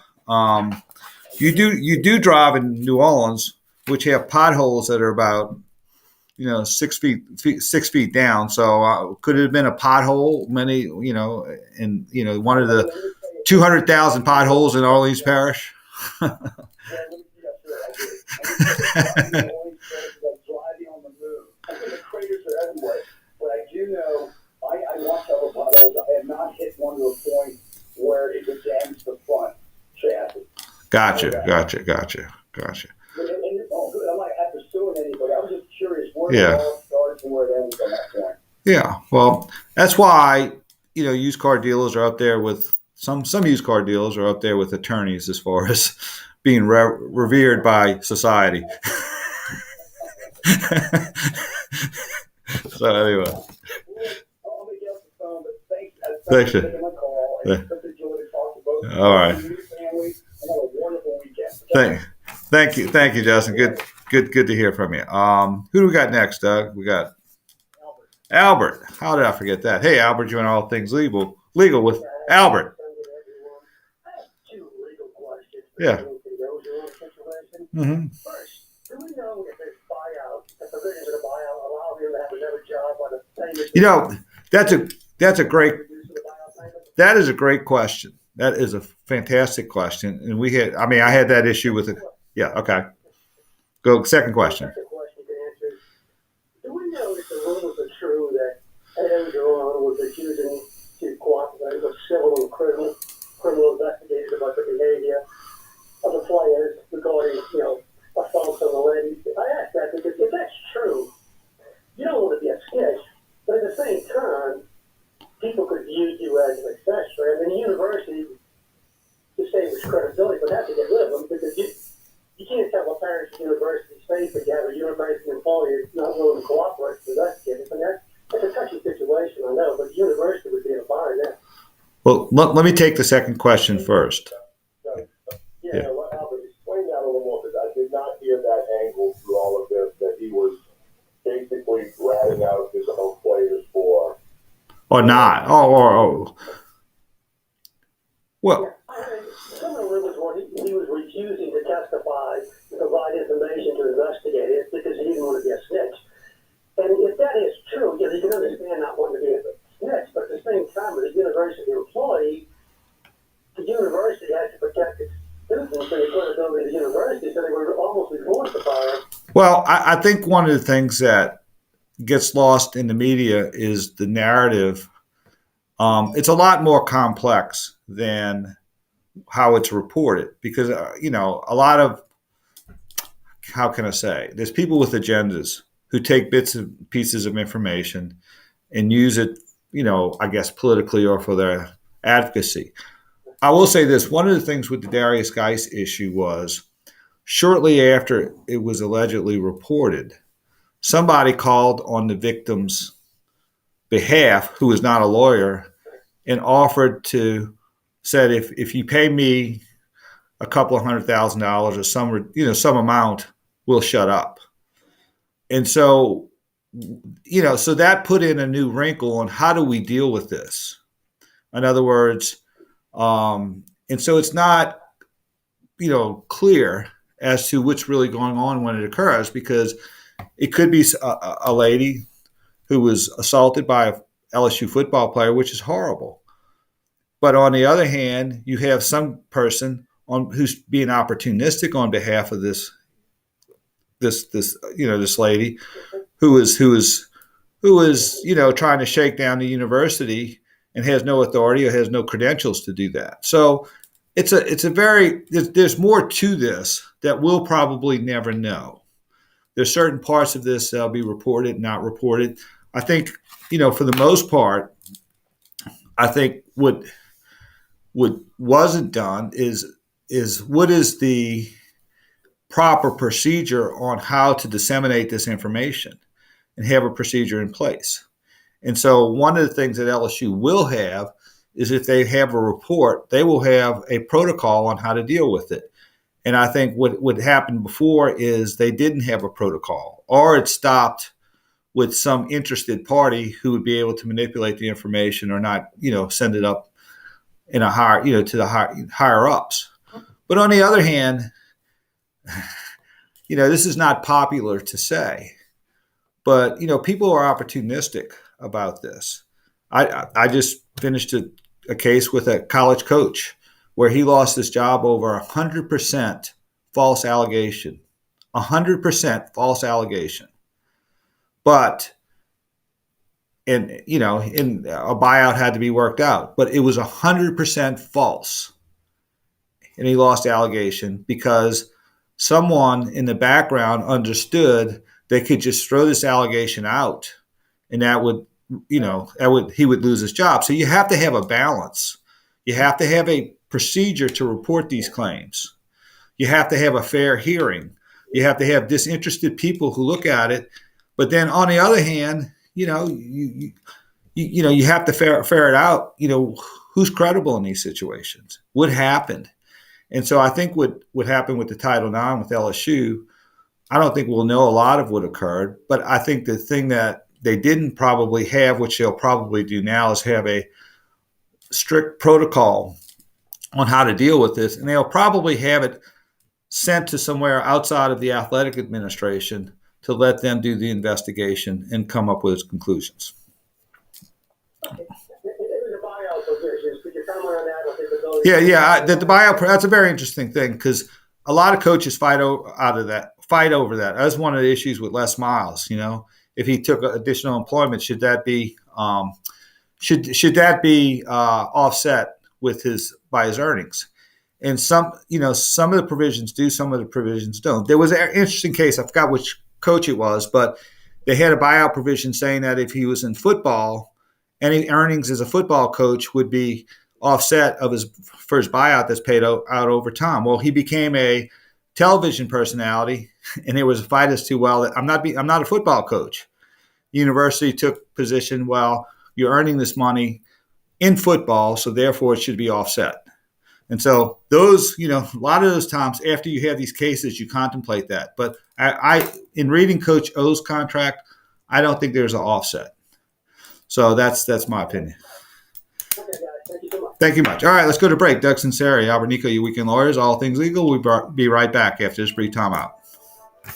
D: You do drive in New Orleans, which have potholes that are about 6 feet down. So could it have been a pothole? In one of the 200,000 potholes in Orleans Parish.
A: Driving on the moon. I think the craters are everywhere. But I do know I watched several potholes. I have not hit one to a point where it would damage the front chassis.
D: Gotcha.
A: And it's all good. I'm not pursuing anybody. I was just curious where
D: Yeah.
A: it all started and where it ends on that point.
D: Yeah. Well, that's why used car dealers are up there with some used car dealers are up there with attorneys as far as being revered by society. So anyway.
A: I'll be off the phone, but thanks
D: Thanks.
A: for taking my call.
D: Yeah.
A: It's such a joy to talk to both of you.
D: All right.
A: You and your family, and have a wonderful weekend.
D: Thank you, Justin. Good to hear from you. Who do we got next, Doug? We got Albert. How did I forget that? Hey, Albert, you're in all things legal with Albert.
I: Two legal questions.
D: Yeah. Mm-hmm.
I: First, do we know if there's buyout, the provisions of the buyout allow him to have another job on the same?
D: That is a great question. That is a fantastic question, and I had that issue with it. Yeah. Okay. Go. Second question.
I: Second question you can answer is, do we know if the rumors are true that Ed Ogeron was accusing to cooperate with civil and criminal investigators about the behavior of the players regarding, assaults on the ladies? I ask that because if that's true, you don't want to be a snitch, but at the same time, people could view you as an accessory. I mean, the university, to say with credibility, would have to get rid of them because you can't tell a parent's university safe if you have a university employee not willing to cooperate with investigators. And that's a touchy situation, I know, but the university would be in a bind now.
D: Well, let me take the second question first.
A: Yeah. Albert, explain that a little more because I did not hear that angle through all of this, that he was basically ratting out his own players for.
D: Or not. Oh. Well.
I: Some of the rumors were he was refusing to testify to provide information to investigators because he didn't want to be a snitch. And if that is true, you can understand not wanting to be a snitch, but at the same time, as a university employee, the university has to protect its students and the credibility of the university, so they were almost forced to fire.
D: Well, I think one of the things that gets lost in the media is the narrative. It's a lot more complex than how it's reported because, a lot of, how can I say, there's people with agendas who take bits and pieces of information and use it, I guess politically or for their advocacy. I will say this, one of the things with the Darius Geis issue was shortly after it was allegedly reported, somebody called on the victim's behalf, who is not a lawyer, and said, if you pay me a couple of $100,000 or some amount, we'll shut up. And so, so that put in a new wrinkle on how do we deal with this? In other words, and so it's not, clear as to what's really going on when it occurs, because it could be a lady who was assaulted by a LSU football player, which is horrible. But on the other hand, you have some person who's being opportunistic on behalf of this lady who is trying to shake down the university and has no authority or has no credentials to do that. So there's more to this that we'll probably never know. There's certain parts of this that'll be reported, not reported. I think, for the most part, I think what wasn't done is is what is the proper procedure on how to disseminate this information and have a procedure in place. And so one of the things that LSU will have is if they have a report, they will have a protocol on how to deal with it. And I think what happened before is they didn't have a protocol, or it stopped with some interested party who would be able to manipulate the information or not, send it up in a higher, to the higher ups. But on the other hand, this is not popular to say, but people are opportunistic about this. I just finished a case with a college coach where he lost his job over 100% false allegation. 100% false allegation. But in a buyout had to be worked out, but it was 100% false. And he lost the allegation because someone in the background understood they could just throw this allegation out, and that would, he would lose his job. So you have to have a balance. You have to have a procedure to report these claims. You have to have a fair hearing. You have to have disinterested people who look at it. But then on the other hand, you have to ferret out, who's credible in these situations, what happened. And so I think what happened with the Title IX with LSU, I don't think we'll know a lot of what occurred, but I think the thing that they didn't probably have, which they'll probably do now, is have a strict protocol on how to deal with this. And they'll probably have it sent to somewhere outside of the athletic administration to let them do the investigation and come up with its conclusions. Yeah. The buyout, that's a very interesting thing because a lot of coaches fight over that. That's one of the issues with Les Miles. If he took additional employment, should that be offset by his earnings? And some of the provisions do, some of the provisions don't. There was an interesting case. I forgot which coach it was, but they had a buyout provision saying that if he was in football, any earnings as a football coach would be offset for his buyout that's paid out over time. Well, he became a television personality, and there was a fight as to, well, I'm not a football coach. The university took position, well, you're earning this money in football, so therefore it should be offset. And so those, a lot of those times after you have these cases, you contemplate that. But I in reading Coach O's contract, I don't think there's an offset. So that's my opinion. Thank you much. All right, let's go to break. Doug Sunseri, Albert Nicaud, your weekend lawyers, all things legal. We'll be right back after this brief timeout.
G: The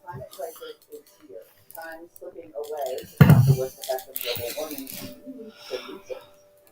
G: climate crisis is here. Time slipping away to stop the worst effects of global warming and we need solutions.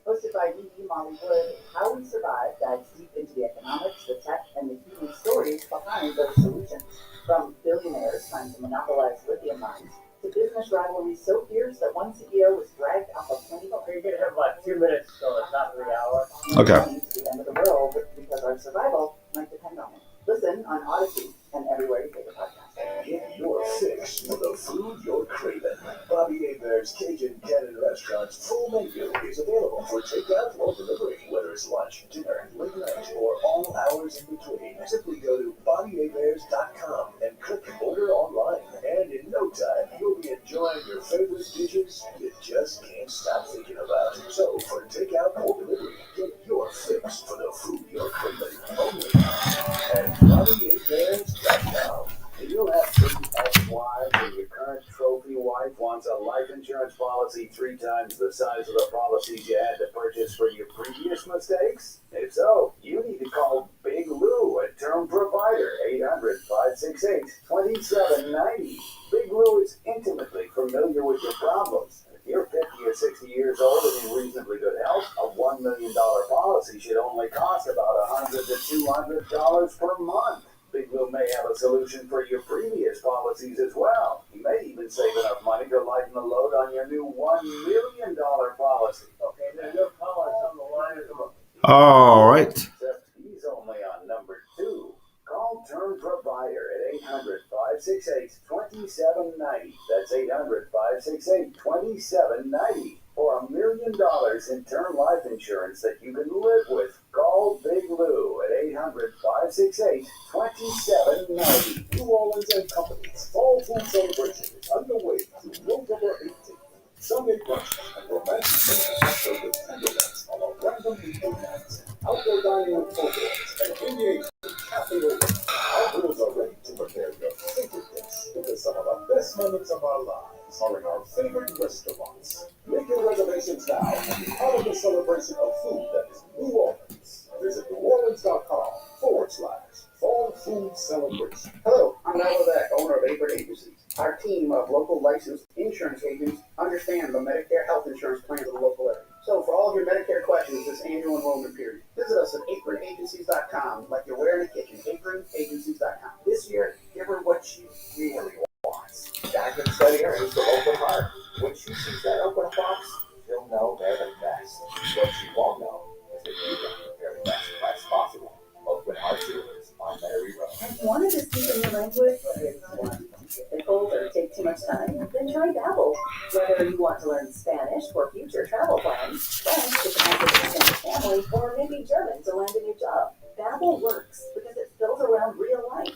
G: Hosted by DD Molly Wood, How We Survive dives deep into the economics, the tech, and the human stories behind those solutions. From billionaires trying to monopolize lithium mines to business rivalries so fierce that one CEO was dragged off a plane.
I: You're going to have like 2 minutes till it's not 3 hours.
D: Okay.
G: To the end of the world because our survival might depend on it. Listen on Odyssey and everywhere you take a podcast.
F: Get your fix for the food you're craving. Bobby Hebert's Cajun Cannon Restaurant's full menu is available for takeout or delivery, whether it's lunch, dinner, late night, or all hours in between. Simply go to BobbyHeberts.com and click order online. And in no time, you'll be enjoying your favorite dishes you just can't stop thinking about. So for takeout or delivery, get your fix for the food you're craving only at BobbyHeberts.com.
M: You'll have big ex-wives and your current trophy wife wants a life insurance policy 3 times the size of the policies you had to purchase for your previous mistakes? If so, you need to call Big Lou, a term provider, 800-568-2790. Big Lou is intimately familiar with your problems. If you're 50 or 60 years old and in reasonably good health, a $1 million policy should only cost about $100 to $200 per month. Big Lou may have a solution for your previous policies as well. You may even save enough money to lighten the load on your new $1 million policy.
I: Okay, now your caller's on the line at the moment.
D: All right.
M: Except he's only on number 2. Call Term Provider at 800-568-2790. That's 800-568-2790 for $1 million million in term life insurance that you can live with. Call Big Lou at 800-568-2790.
C: New Orleans and Company's Fall Food Celebration is underway through November 18th. Sunday brunch and romantic dinner served with candlelights on a random weekday night. Outdoor dining with photos and engagement cafe open. Our girls are ready to prepare your favorite dish because some of the best moments of our lives are in our favorite restaurants. Make your reservations now and be part of the celebration of food that is New Orleans. Visit neworleans.com/Fall Food Celebration.
N: Hello, I'm Mal Levesque, owner of Apron Agencies. Our team of local licensed insurance agents understand the Medicare health insurance plans of the local area. So for all of your Medicare questions this annual enrollment period, visit us at apronagencies.com like you're wearing a kitchen, apronagencies.com. This year, give her what she really wants. Diamond study earnings from open heart. When she sees that open box, she'll know they're the best. What she won't know is that you get the very best price possible. Open heart dealers on Mary Road.
G: Want to just keep in your language? Difficult or take too much time? Then try Babbel. Whether you want to learn Spanish for future travel plans, French to connect with your Spanish family, or maybe German to land a new job, Babbel works because it's built around real life.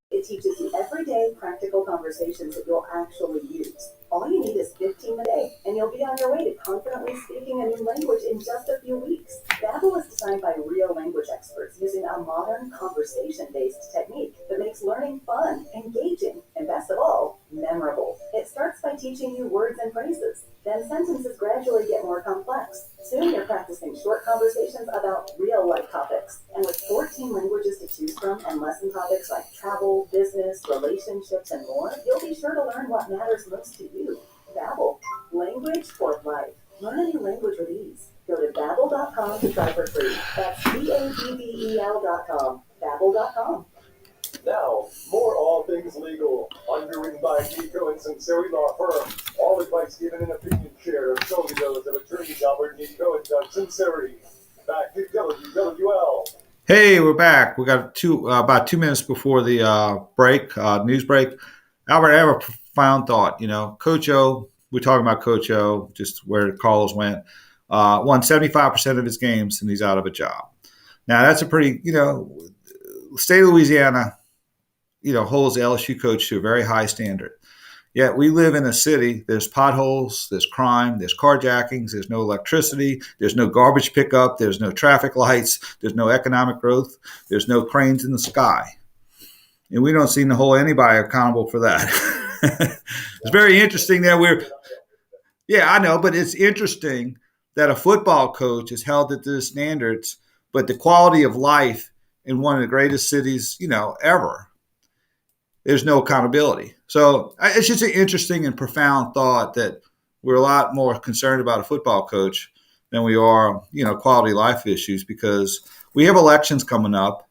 G: It teaches you everyday practical conversations that you'll actually use. All you need is 15 minutes a day, and you'll be on your way to confidently speaking a new language in just a few weeks. Babbel is designed by real language experts using a modern conversation-based technique that makes learning fun, engaging, and best of all, memorable. It starts by teaching you words and phrases. Then sentences gradually get more complex. Soon you're practicing short conversations about real-life topics. And with 14 languages to choose from and lesson topics like travel, business, relationships, and more, you'll be sure to learn what matters most to you. Babbel, language for life. Learn a new language with ease. Go to Babbel.com to try for free. That's Babbel.com. Babbel.com.
C: Now, more All Things Legal, underwritten by Nicaud and Sunseri Law Firm. All advice given and opinion shared are solely those of attorneys Albert Nicaud and Doug Sunseri. Back to WWL.
D: Hey, we're back. We got about 2 minutes before the news break. Albert, I have a profound thought. Coach O, we're talking about Coach O, just where the calls went, won 75% of his games and he's out of a job. Now, that's a pretty, state of Louisiana, holds the LSU coach to a very high standard. Yet we live in a city, there's potholes, there's crime, there's carjackings, there's no electricity, there's no garbage pickup, there's no traffic lights, there's no economic growth, there's no cranes in the sky. And we don't seem to hold anybody accountable for that. It's very interesting that I know, but it's interesting that a football coach is held to these standards, but the quality of life in one of the greatest cities, ever, there's no accountability. So it's just an interesting and profound thought that we're a lot more concerned about a football coach than we are, quality of life issues, because we have elections coming up.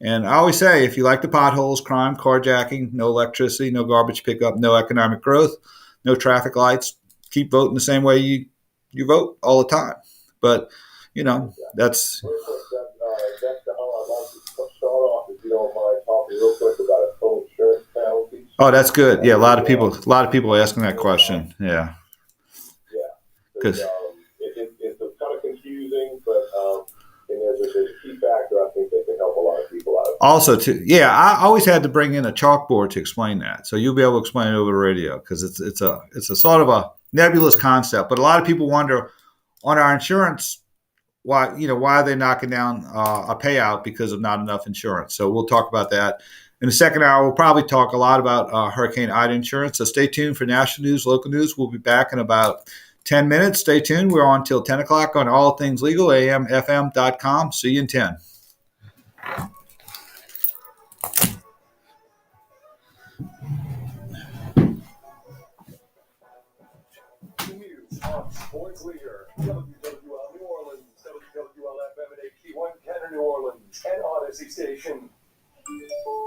D: And I always say, if you like the potholes, crime, carjacking, no electricity, no garbage pickup, no economic growth, no traffic lights, keep voting the same way you vote all the time. But, that's...
A: Real quick about a co-insurance penalty.
D: Oh, that's good. Yeah, a lot of people are asking that question. Yeah.
A: Because it's kind of confusing, but there's a key factor I think that can help a lot of people out.
D: Also, I always had to bring in a chalkboard to explain that, so you'll be able to explain it over the radio, because it's a sort of a nebulous concept. But a lot of people wonder on our insurance, why are they knocking down a payout because of not enough insurance? So we'll talk about that. In the second hour, we'll probably talk a lot about Hurricane Ida insurance. So stay tuned for national news, local news. We'll be back in about 10 minutes. Stay tuned. We're on till 10 o'clock on All Things Legal, amfm.com. See you in 10.
C: News on Sports Leader, WWL New Orleans, WWL FM and HD1 Canada New Orleans, and Odyssey Station.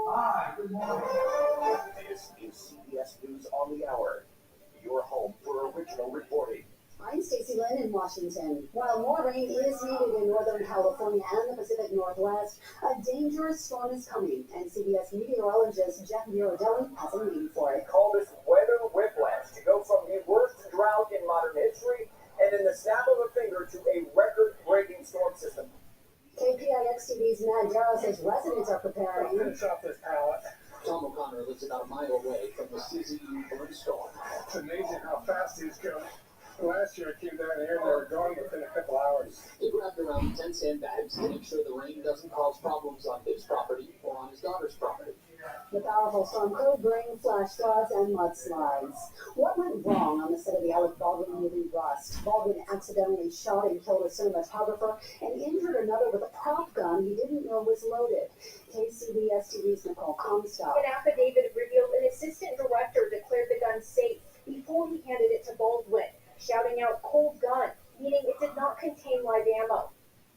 E: Hi, good morning. This is CBS News on the Hour, your home for original reporting.
O: I'm Stacey Lynn in Washington. While more rain is needed in Northern California and the Pacific Northwest, a dangerous storm is coming, and CBS meteorologist Jeff Mirrodelli has a name for it.
E: Call this weather whiplash, to go from the worst drought in modern history and in the snap of a finger to a record-breaking storm system.
O: KPIX TV's Matt Darrow says residents are preparing.
E: Finish off this pallet.
I: Tom O'Connor lives about a mile away from the CZU balloon storm.
C: It's amazing how fast these go. Last year I came down here and they were gone within a couple hours.
I: He grabbed around 10 sandbags to make sure the rain doesn't cause problems on his property or on his daughter's property.
O: The powerful storm could bring flash floods and mudslides. What went wrong on the set of the Alec Baldwin movie Rust? Baldwin accidentally shot and killed a cinematographer and injured another with a prop gun he didn't know was loaded. KCBS TV's Nicole Comstock.
B: An affidavit revealed an assistant director declared the gun safe before he handed it to Baldwin, shouting out "cold gun," meaning it did not contain live ammo.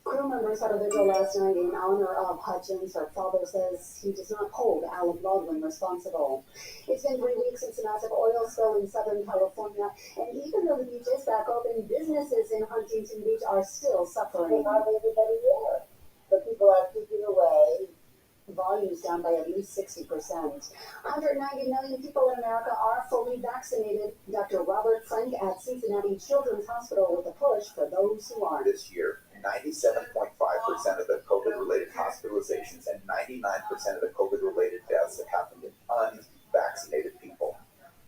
O: Crew members had a vigil last night in honor of Hutchins. Her father says he does not hold Alec Baldwin responsible. It's been 3 weeks since a massive oil spill in Southern California, and even though the beach is back open, businesses in Huntington Beach are still suffering.
J: Not everybody there, but people are keeping away.
O: Volumes down by at least 60%. 190 million people in America are fully vaccinated. Dr. Robert Frank at Cincinnati Children's Hospital with a push for those who aren't.
F: This year, 97.5% of the COVID-related hospitalizations and 99% of the COVID-related deaths have happened in unvaccinated people.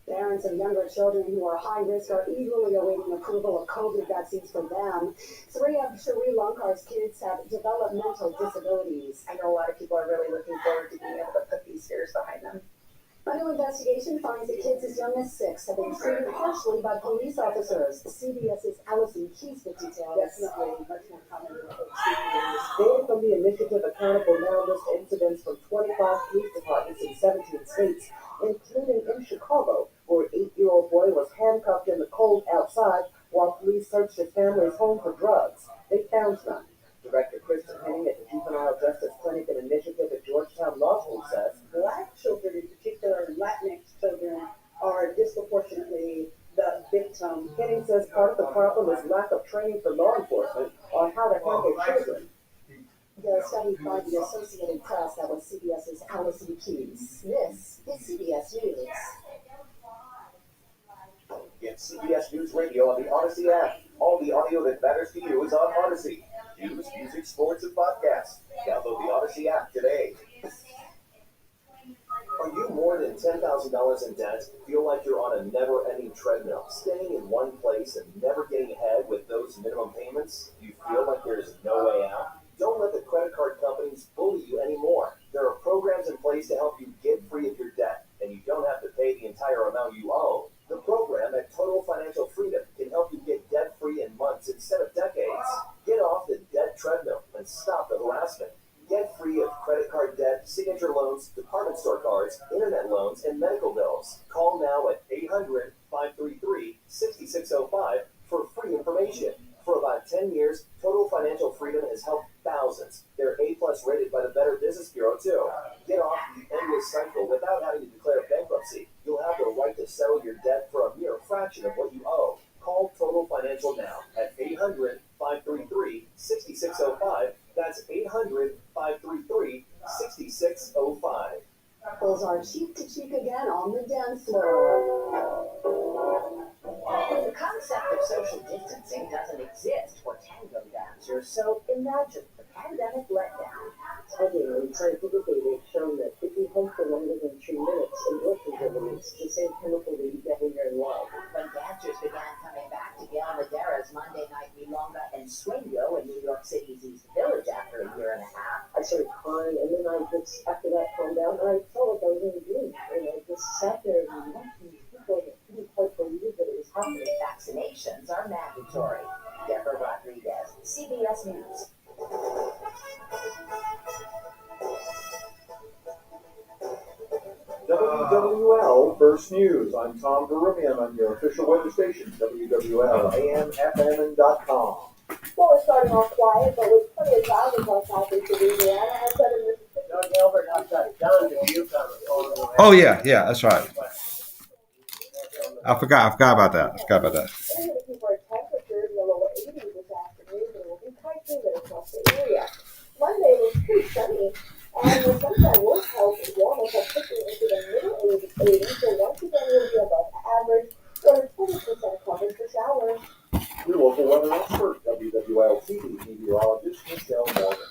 O: Parents of younger children who are high risk are eagerly awaiting approval of COVID vaccines for them. 3 of Sri Lanka's kids have developmental disabilities.
B: I know a lot of people are really looking forward to being able to put these fears behind them.
O: A new investigation finds that kids as young as 6 have been treated harshly by police officers. CBS's Allison Keys with details.
L: Definitely much more common than what we've seen. Data from the initiative Accountable Now lists incidents from 25 police departments in 17 states, including in Chicago, where an 8-year-old boy was handcuffed in the cold outside while police searched his family's home for drugs. They found none. Director Kristen Henning at the Juvenile Justice Clinic and Initiative at Georgetown Law School says Black children, in particular Latinx children, are disproportionately the victim. Henning says part of the problem is lack of training for law enforcement on how to handle children.
O: The study by the Associated Press, that was CBS's Allison Keys. This is CBS News.
E: Get CBS News Radio on the Odyssey app. All the audio that matters to you is on Odyssey. News, music, sports, and podcasts. Download the Odyssey app today. Are you more than $10,000 in debt? Feel like you're on a never-ending treadmill, staying in one place and never getting ahead with those minimum payments? Do you feel like there's no way out? Don't let the credit card companies bully you anymore. There are programs in place to help you get free of your debt, and you don't have to pay the entire amount you owe. The program at Total Financial Freedom can help you get debt-free in months instead of decades. Get off the debt treadmill and stop the harassment. Get free of credit card debt, signature loans, department store cards, internet loans, and medical bills. Call now at 800-533-6605 for free information. For about 10 years, Total Financial Freedom has helped thousands. They're A-plus rated by the Better Business Bureau, too. Get off the endless cycle without having to declare bankruptcy. You'll have the right to settle your debt for a mere fraction of what you owe. Call Total Financial now at 800-533-6605. That's 800-533-6605.
O: Couples are cheek to cheek again on the dance floor.
P: The concept of social distancing doesn't exist for tango dancers, so imagine the pandemic letdown.
L: Studying in scientific data has shown that if you hold for longer than 3 minutes, endorphins are released, the same chemical that you get when you're in love.
P: When dancers began coming back to Gail Madera's Monday Night Milonga and Swingo in New York City's East Village after a year and a half,
L: I started crying, and then I just, after that calmed down, and I felt like I was in a dream. And I just sat there and watched these people that couldn't quite believe that it was happening.
P: vaccinations are mandatory. Deborah Rodriguez, CBS News.
C: WWL First News. I'm Tom Verumian on your official weather station, WWL AM/FM.com.
B: Well, we're starting off quiet, but with plenty of clouds across southeast Louisiana and southern Mississippi.
I: John Gilbert outside John, did you come on the way?
D: Oh yeah, that's right. I forgot about that.
B: We're looking for a temperature in the lower 80s this afternoon, but it will be quite humid across the area. Monday was pretty sunny, and the sunshine will help warmth up quickly into the middle 80s, so once again we'll be above average, with a 20% coverage for showers.
C: Your local
A: TV meteorologist Michelle Morgan.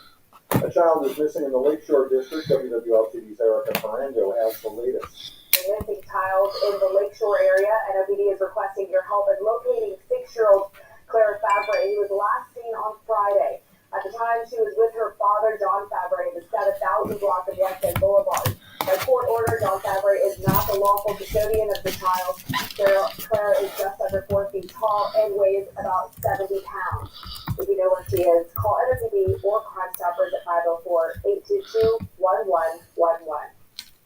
A: A child is missing in the Lakeshore District. WWL-TV's Erica Ferrando has the latest.
B: A missing child in the Lakeshore area, and OPD is requesting your help in locating 6-year-old Clara Fabre. He was last seen on Friday. At the time, she was with her father, John Fabre, in the 7,000 block of West End Boulevard. By court order, John Fabre is not the lawful custodian of the child. Clara is just under 4 feet tall and weighs about 70 pounds. If you know where she is, call NOPD or Crime Stoppers at 504-822-1111.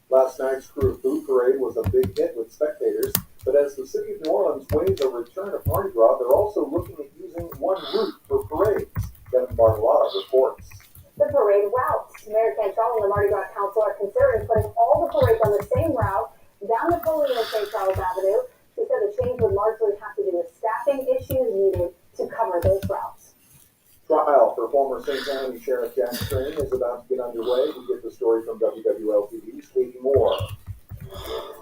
A: Last night's Crew Food Parade was a big hit with spectators, but as the city of New Orleans waits a return of Mardi Gras, they're also looking at using one route for parades. Kevin Barlotta reports.
B: The parade routes. Mayor Cantrell and the Mardi Gras Council are considering putting all the parades on the same route down Napoleon and St. Charles Avenue. She said the change would largely have to do with staffing issues needed to cover those routes.
A: Trial for former St. Tammany Sheriff Jack Strain is about to get underway. We get the story from WWL-TV's Katie Moore.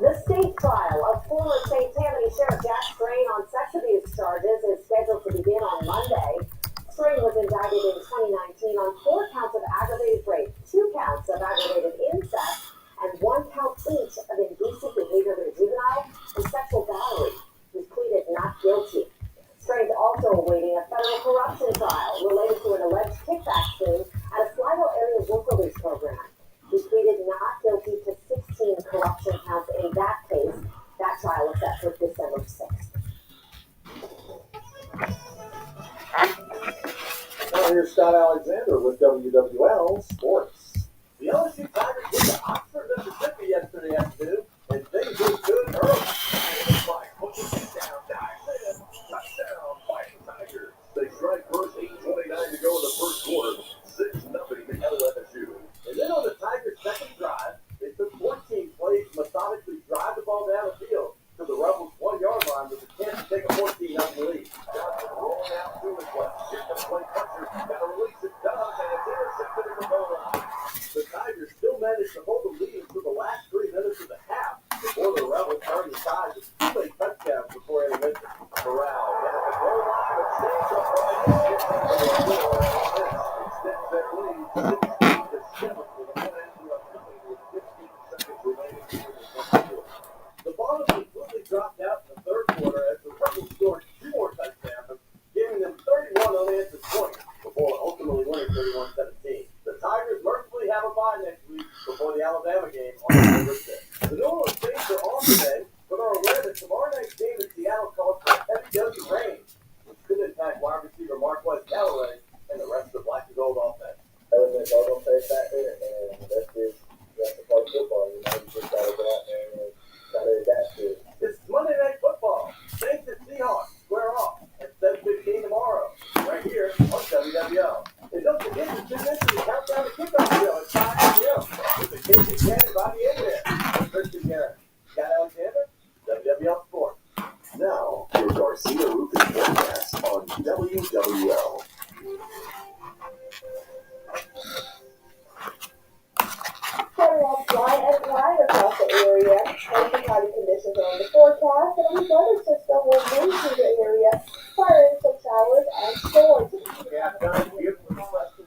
B: The state trial of former St. Tammany Sheriff Jack Strain on sex abuse charges is scheduled to begin on Monday. Strain was indicted in 2019 on 4 counts of aggravated rape, 2 counts of aggravated incest, and 1 count each of indecent behavior of a juvenile and sexual battery. He pleaded not guilty. Strain's also awaiting a federal corruption trial related to an alleged kickback scheme at a Sligo area work release program. He pleaded not guilty to 16 corruption counts in that case. That trial is set for December 6th.
A: Now here's Scott Alexander with WWL Sports.
E: The LSU Tigers went to Oxford, Mississippi yesterday afternoon, and things looked good early. Touchdown, Fighting Tigers. They strike first, 8:29 to go in the first quarter, 6-0 to LSU. And then on the Tigers' second drive, they took 14 plays to methodically drive the ball down the field to the Rebels' 1-yard line with a chance to take a 14-0 lead. Johnson rolling out to his left, hit the play puncher, got to release it, does, and it's intercepted at the goal line. The Tigers still managed to hold the lead through the last 3 minutes of the half before the Rebels turned the tide with 2 late touchdowns before intermission. Corral got at the goal line, but stays upright and gets into the score. Extends that lead 16-7 with a minute into a coming with 15 seconds remaining in the second quarter. The ball completely dropped out in the third quarter as the Rebels scored 2 more touchdowns, giving them 31 unanswered points before ultimately winning 31-17. The Tigers mercifully have a bye next week before the Alabama game on November 6th. The New Orleans Saints are off today, but are aware that tomorrow night's game in Seattle calls for a heavy dose of rain, which could impact wide receiver Marquez Callaway and the rest of the Black and Gold offense.
H: Elements all gonna play factor, and that's the part of football. You know, you just gotta go out there and try to adapt to it.
E: It's Monday Night Football. Saints and Seahawks square off at 7:15 tomorrow, right here on WWL. And don't forget to tune into the Countdown to Kickoff show at 5 p.m. with the Casey Cannon by the end there. I'm Christian Garrett. Scott Alexander, WWL Sports.
F: Now, your Garcia Roofing forecast on WWL.
B: Starting off dry and dry across the area. Mostly cloudy conditions are on the forecast, and a weak weather system will move through the area, firing some showers and storms.
A: Yeah, John, beautiful question.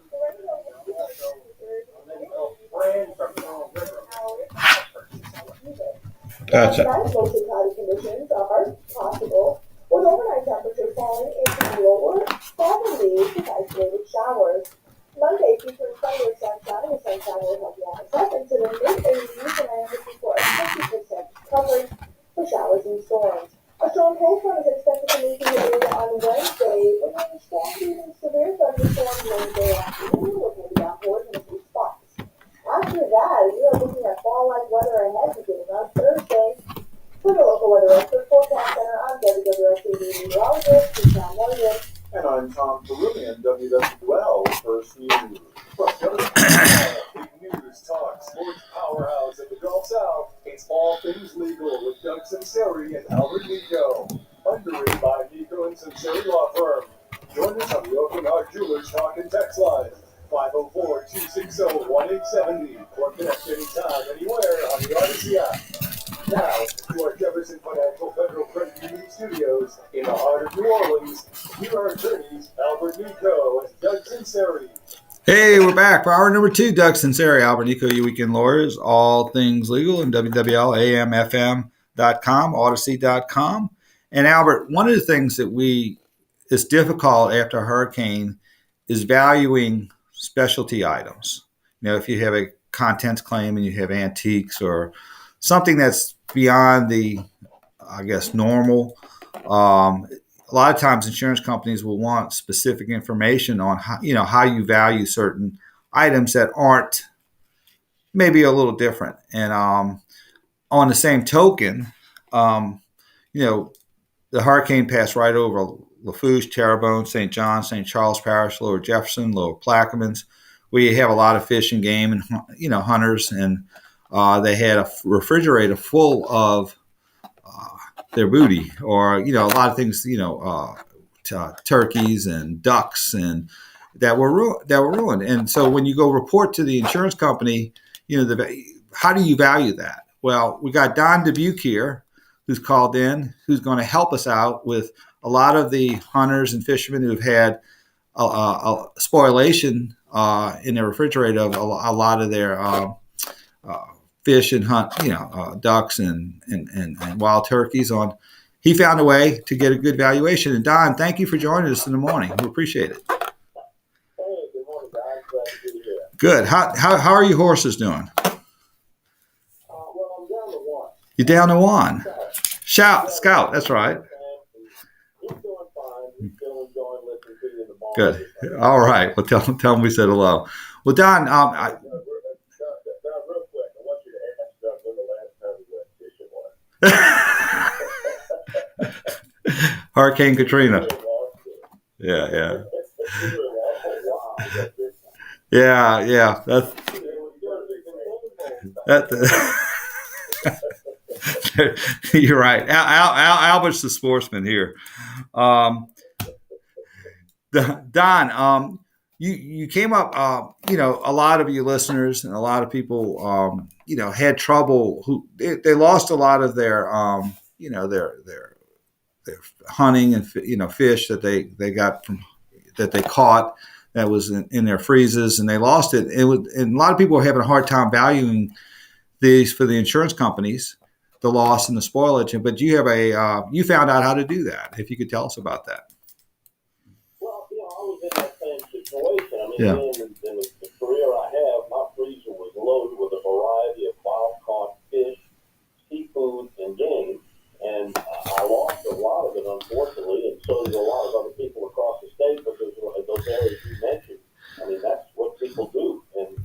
D: Gotcha.
B: Tonight, mostly cloudy conditions are possible, with overnight temperatures falling into the lower 70s with isolated showers. Monday featuring sunny or sunshine, the sunshine will help warm us up into the mid-80s, and I am looking for a 50% coverage for showers and storms. A strong cold front is expected to move through the area on Wednesday, bringing strong to even severe thunderstorms Wednesday afternoon with heavy downpours in a few spots. After that, we are looking at fall-like weather ahead beginning on Thursday. For the local weather expert forecast center, I'm WWL-TV meteorologist Michelle Morgan.
A: And I'm Tom Peruvian, WWL First News. Big news, talk, sports powerhouse at the Gulf South. It's all things legal with Doug Sunseri and Albert Nicaud. Underwritten by Nicaud and Sunseri Law Firm. Join us on the Open Heart Jewelers Talk and Text Line. 504-260-1870. Or connect anytime, anywhere on the Odyssey app.
C: Now, to our Jefferson Financial Federal Credit Union studios in the heart of New Orleans, here are attorneys Albert Nicaud and Doug Sunseri.
D: Hey, we're back for hour number 2. Doug Sunseri, Albert Nicaud, your weekend lawyers, all things legal, and www.amfm.com, odyssey.com. And Albert, one of the things that it's difficult after a hurricane is valuing specialty items. You know, if you have a contents claim and you have antiques or something that's beyond the, I guess, normal. A lot of times insurance companies will want specific information on how you value certain items that aren't maybe a little different. And on the same token, the hurricane passed right over Lafourche, Terrebonne, St. John, St. Charles Parish, Lower Jefferson, Lower Plaquemines, where you have a lot of fish and game and hunters, and they had a refrigerator full of their booty, or a lot of things, turkeys and ducks, and that were ruined. And so when you go report to the insurance company, how do you value that? Well, we got Don Dubuque here, who's called in, who's going to help us out with a lot of the hunters and fishermen who've had a spoliation in their refrigerator of a lot of their fish and hunt, ducks and wild turkeys on. He found a way to get a good valuation. And Don, thank you for joining us in the morning. We appreciate it.
K: Hey, good morning, guys. Glad to be here.
D: Good. How are your horses doing?
K: Well, I'm down to one.
D: You're down to one. Scout. That's right.
K: He's doing fine. He's still enjoying listening to you in the morning.
D: Good. All right. Well, tell him we said hello. Well, Don,
K: Real quick, I want you to ask Doug when the last time he went fishing was.
D: Hurricane Katrina. Yeah. That's you're right. Albert's the sportsman here. Don, you came up. A lot of you listeners and a lot of people, had trouble. They lost a lot of their, their hunting and fish that they got that they caught that was in their freezes, and they lost it. And a lot of people are having a hard time valuing these for the insurance companies, the loss and the spoilage. But you have you found out how to do that. If you could tell us about that.
K: Well, I was in that same situation. I mean,
D: Yeah.
K: in the career I have, my freezer was loaded with a variety of wild-caught fish, seafood, and game. And I lost a lot of it, unfortunately, and so did a lot of other people across the state because of those areas you mentioned. I mean, that's what people do. And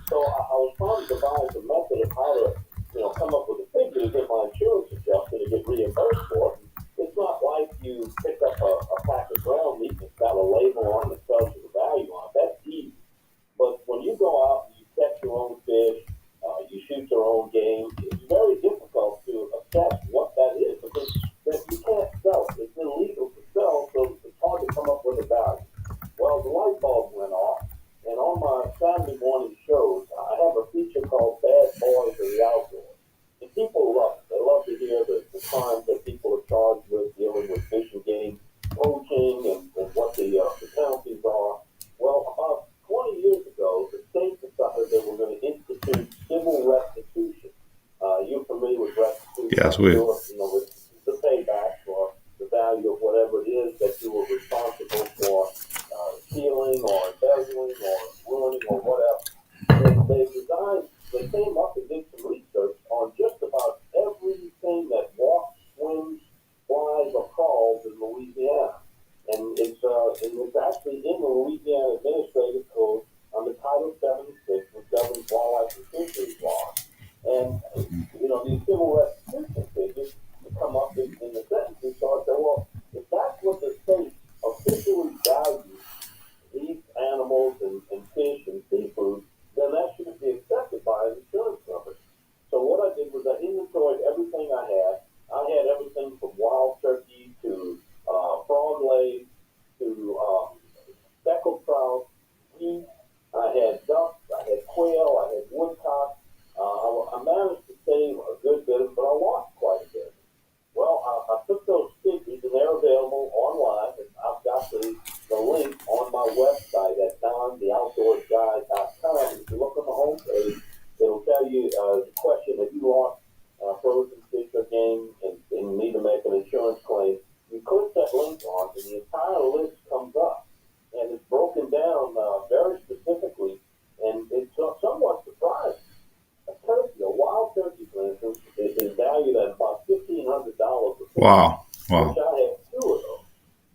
K: so I was trying to devise a method of how to, come up with a figure to get my insurance adjusted to get reimbursed for it. It's not like you pick up a pack of ground meat that's got a label on it that tells you the value on it. That's easy. But when you go out and you catch your own fish, you shoot your own game, it's very difficult to assess what that is because you can't sell it. It's illegal to sell, so it's hard to come up with a value. Well, the light bulb went off, and on my Saturday morning shows, I have a feature called Bad Boys of the Outdoors. And people love it. They love to hear the crimes that people are charged with dealing with fish and game, poaching, and what the penalties are. Well, about 20 years ago, the state decided they were going to institute civil restitution. You're familiar with restitution?
D: Yes, we.
K: With the payback for the value of whatever it is that you were responsible for stealing or embezzling or ruining or whatever. They came up and did some research on just about everything that walks, swims, flies, or crawls in Louisiana. And it's actually in the Louisiana Administrative Code under Title 76, which governs wildlife and fisheries laws. And, these civil restitution figures come up in the sentences. So I said, well, if that's what the state officially values these animals and fish and seafood, then that should be accepted by an insurance company.
Q: very specifically, and it's somewhat surprising. A wild turkey, for instance, is valued at about $1,500.
D: Wow.
Q: Which I have two of those.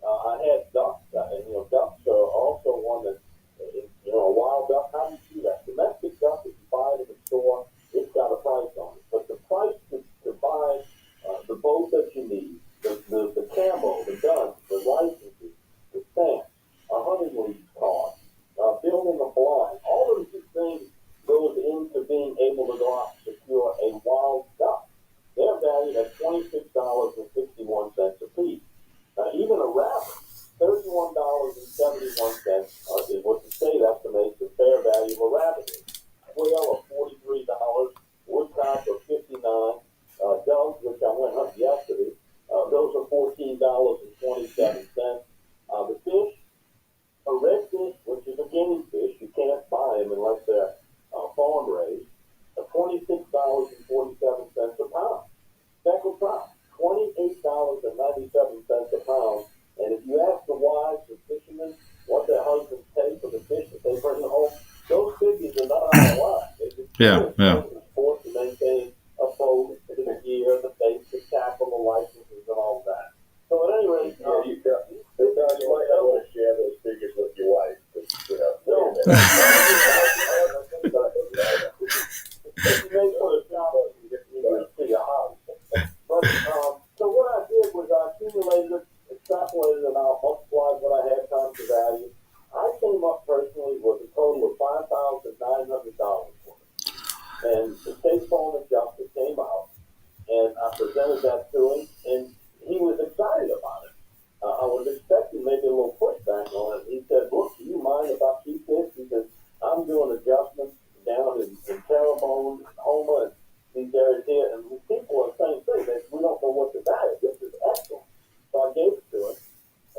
Q: I had ducks, and ducks are also one that, a wild duck. How do you see that? Domestic duck, if you buy it in the store, it's got a price on it. But the price to buy the boat that you need, the camo, the guns, the licenses, the stamps, a hunting lease cost, building a blind, all of these things goes into being able to go out and secure a wild duck. They're valued at $26.61 a piece. Even a rabbit, $31.71 is what the state estimates the fair value of a rabbit is. Quail of $43, woodcock of $59, doves, which I went up yesterday, those are $14.27. The fish, a redfish, which is a guinea fish, you can't buy them unless they're farm raised, $26.47 a pound. Speckled trout, $28.97 a pound. And if you ask the wives, the fishermen, what their husbands pay for the fish that they bring home, those figures are not out of line.
D: Yeah.
Q: Forced to maintain a boat, the gear, the bait, the tackle, the licenses, and all of that. So at any rate,
A: you might not want to share those figures with your wife.
Q: No. But so what I did was I accumulated, extrapolated it out, multiplied what I had times the value. I came up personally with a total of $5,900 for it. And the state Department of Justice came out, and I presented that to him, and he was excited about it. I was expecting maybe a little pushback on it. He said, look, do you mind if I keep this? Because I'm doing adjustments down in Terrebonne, Houma, and these areas here, and people are saying things. We don't know what to value. This is excellent. So I gave it to him.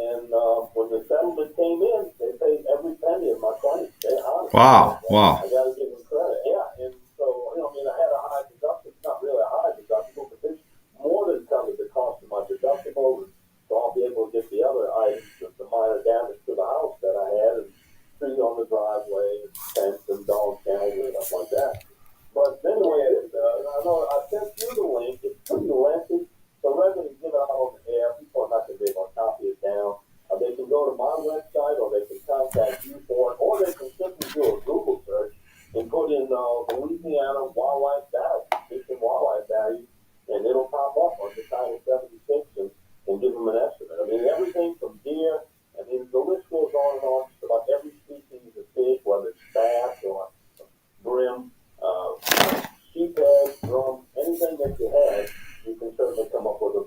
Q: And when the settlement came in, they paid every penny of my claim. They honored it.
D: Wow.
Q: I got to give them credit. Yeah. And so, I had a high deductible. It's not really a high deductible, but this more than covered the cost of my deductible. So I'll be able to get the other items, the minor damage to the house that I had, and trees on the driveway, and fence and dog kennels and stuff like that. But anyway, I know I sent you the link. It's pretty lengthy, so rather than give it out on the air, people are not going to be able to copy it down. They can go to my website, or they can contact you for it, or they can simply do a Google search and put in Louisiana wildlife value, fish and wildlife value, and it'll pop up on the Title 76 and give them an estimate. I mean, everything from deer, the list goes on and on, just about every species of fish, whether it's bass or brim, sheephead, drum, anything that you have, you can certainly come up with a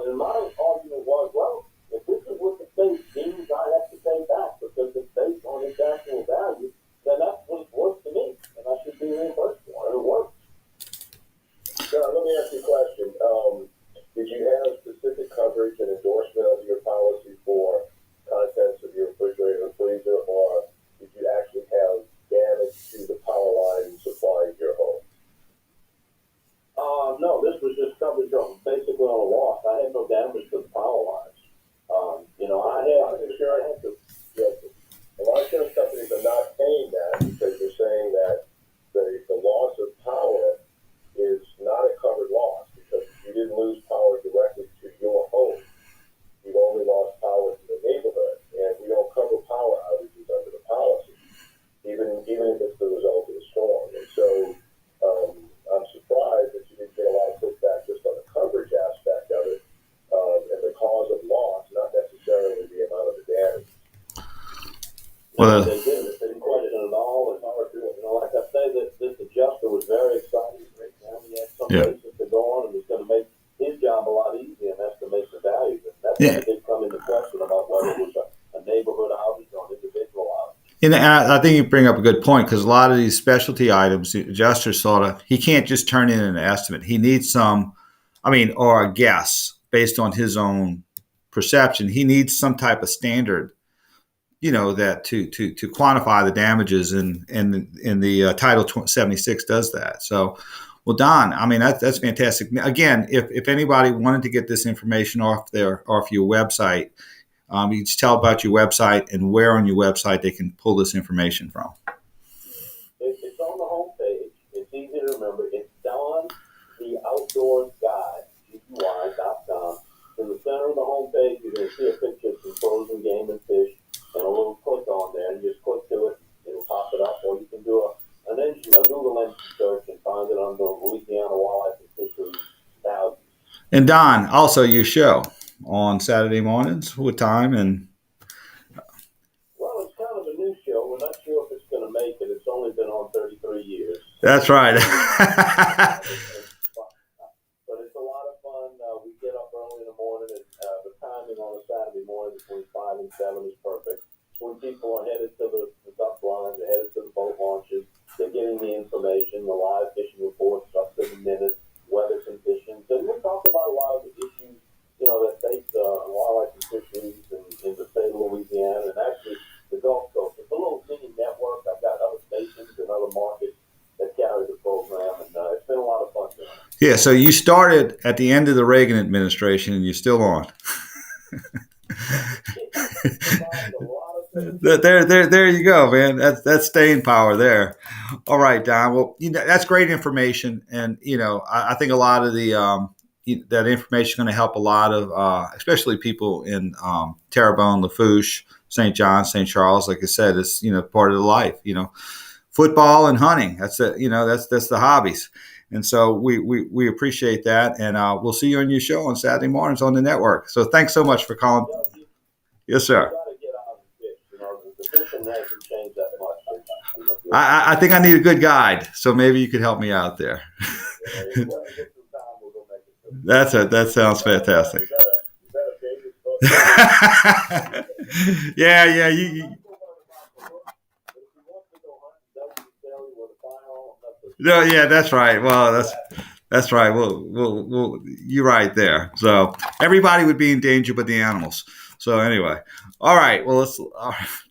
Q: and my argument was, well, if this is what the state deems I have to pay back because it's based on its actual value, then that's what's worth to me, and I should be reimbursed for it. It works.
A: John, let me ask you a question. Did you have specific coverage and endorsement of your policy for contents of your refrigerator or freezer, or did you actually have damage to the power line supplying your home?
Q: No, this was just coverage basically on a loss. I had no damage to the power lines.
A: A lot of insurance companies are not paying that because they're saying that the loss of power is not a covered loss because you didn't lose power directly to your home. You've only lost power to the neighborhood, and we don't cover power outages under the policy, even if it's the result of a storm. And so I'm surprised that you didn't get a lot of pushback just on the coverage aspect of it and the cause of loss, not necessarily the amount of the damage.
D: Well,
Q: they didn't question it at all. And like I say, this adjuster was very excited right now. He had some basis to go on and was going to make his job a lot easier and estimate the values. And that's when it did come into question about whether it was a neighborhood outage or an individual outage.
D: And I think you bring up a good point because a lot of these specialty items, the adjuster he can't just turn in an estimate. He needs or a guess based on his own perception. He needs some type of standard, that to quantify the damages, and the Title 76 does that. So, well, Don, that's fantastic. Again, if anybody wanted to get this information off your website, You just tell about your website and where on your website they can pull this information from.
Q: It's on the homepage. It's easy to remember. It's Don the Outdoors Guide, GUI.com. In the center of the homepage, you're going to see a picture of some frozen game and fish, and a little click on there, and you just click to it. It'll pop it up, or you can do a Google engine search and find it on the Louisiana Wildlife and Fisheries Values.
D: And Don, also your show on Saturday mornings. What time? And
Q: well, it's kind of a new show. We're not sure if it's going to make it. It's only been on 33 years.
D: That's right.
Q: But it's a lot of fun. We get up early in the morning, and the timing on a Saturday morning between 5 and 7 is perfect. When people are headed to the duck blinds, they're headed to the boat launches, they're getting the information, the live fishing reports up to the minute, weather conditions, and we talk about a lot of the issues, that face wildlife and fisheries in the state of Louisiana, and actually the Gulf Coast. It's a little mini network. I've got other stations and other markets that carry the program, and it's been a lot of fun doing it.
D: Yeah, so you started at the end of the Reagan administration, and you're still on. There you go, man. That's staying power there. All right, Don. Well, that's great information, and I think a lot of the that information is going to help a lot of, especially people in Terrebonne, Lafourche, St. John, St. Charles. Like I said, it's part of the life. Football and hunting. That's that's the hobbies. And so we appreciate that, and we'll see you on your show on Saturday mornings on the network. So thanks so much for calling. Yes, sir. I think I need a good guide, so maybe you could help me out there. That sounds fantastic. Yeah. No, yeah, that's right. Well, that's right. We'll you're right there. So everybody would be in danger but the animals. So anyway, all right. Well,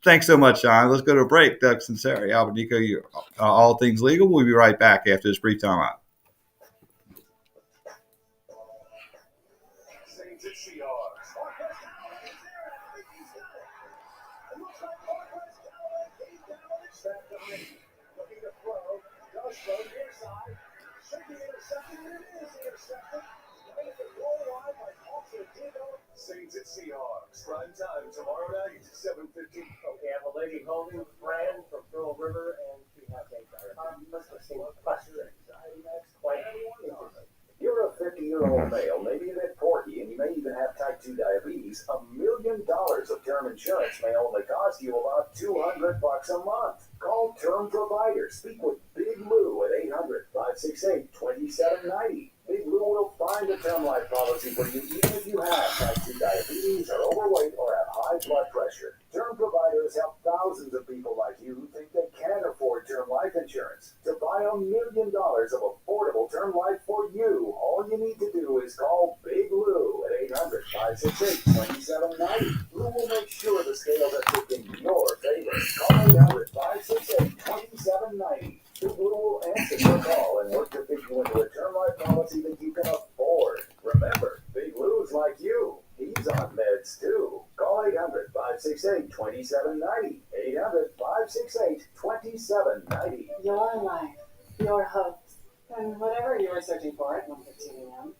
D: thanks so much, John. Let's go to a break. Doug Sunseri, Albert Nicaud, All Things Legal. We'll be right back after this brief time out.
C: Saints at Seahawks. Prime time tomorrow night, 7:15. Okay, I have a lady holding Fran from Pearl River, and she has anxiety. Let's see what questions. Anxiety next. Quite interesting.
M: You're a 50-year-old male, maybe a bit porky, and you may even have type 2 diabetes. $1 million of term insurance may only cost you about $200 a month. Call Term Provider. Speak with Big Lou at 800-568-2790. Big Lou will find a term life policy for you even if you have type 2 diabetes, are overweight, or have high blood pressure. Term Provider has helped thousands of people like you who think they can't afford term life insurance. To buy $1 million of affordable term life for you, all you need to do is call Big Lou at 800-568-2790. Lou will make sure the scales are tipped in your favor. Call 800-568-2790. Big Lou will answer your call and work to fit you into a term life policy that you can afford. Remember, Big Lou's like you. He's on meds too. Call 800-568-2790. 800-568-2790.
L: Your life, your hopes, and whatever you were searching for at 1:15 a.m.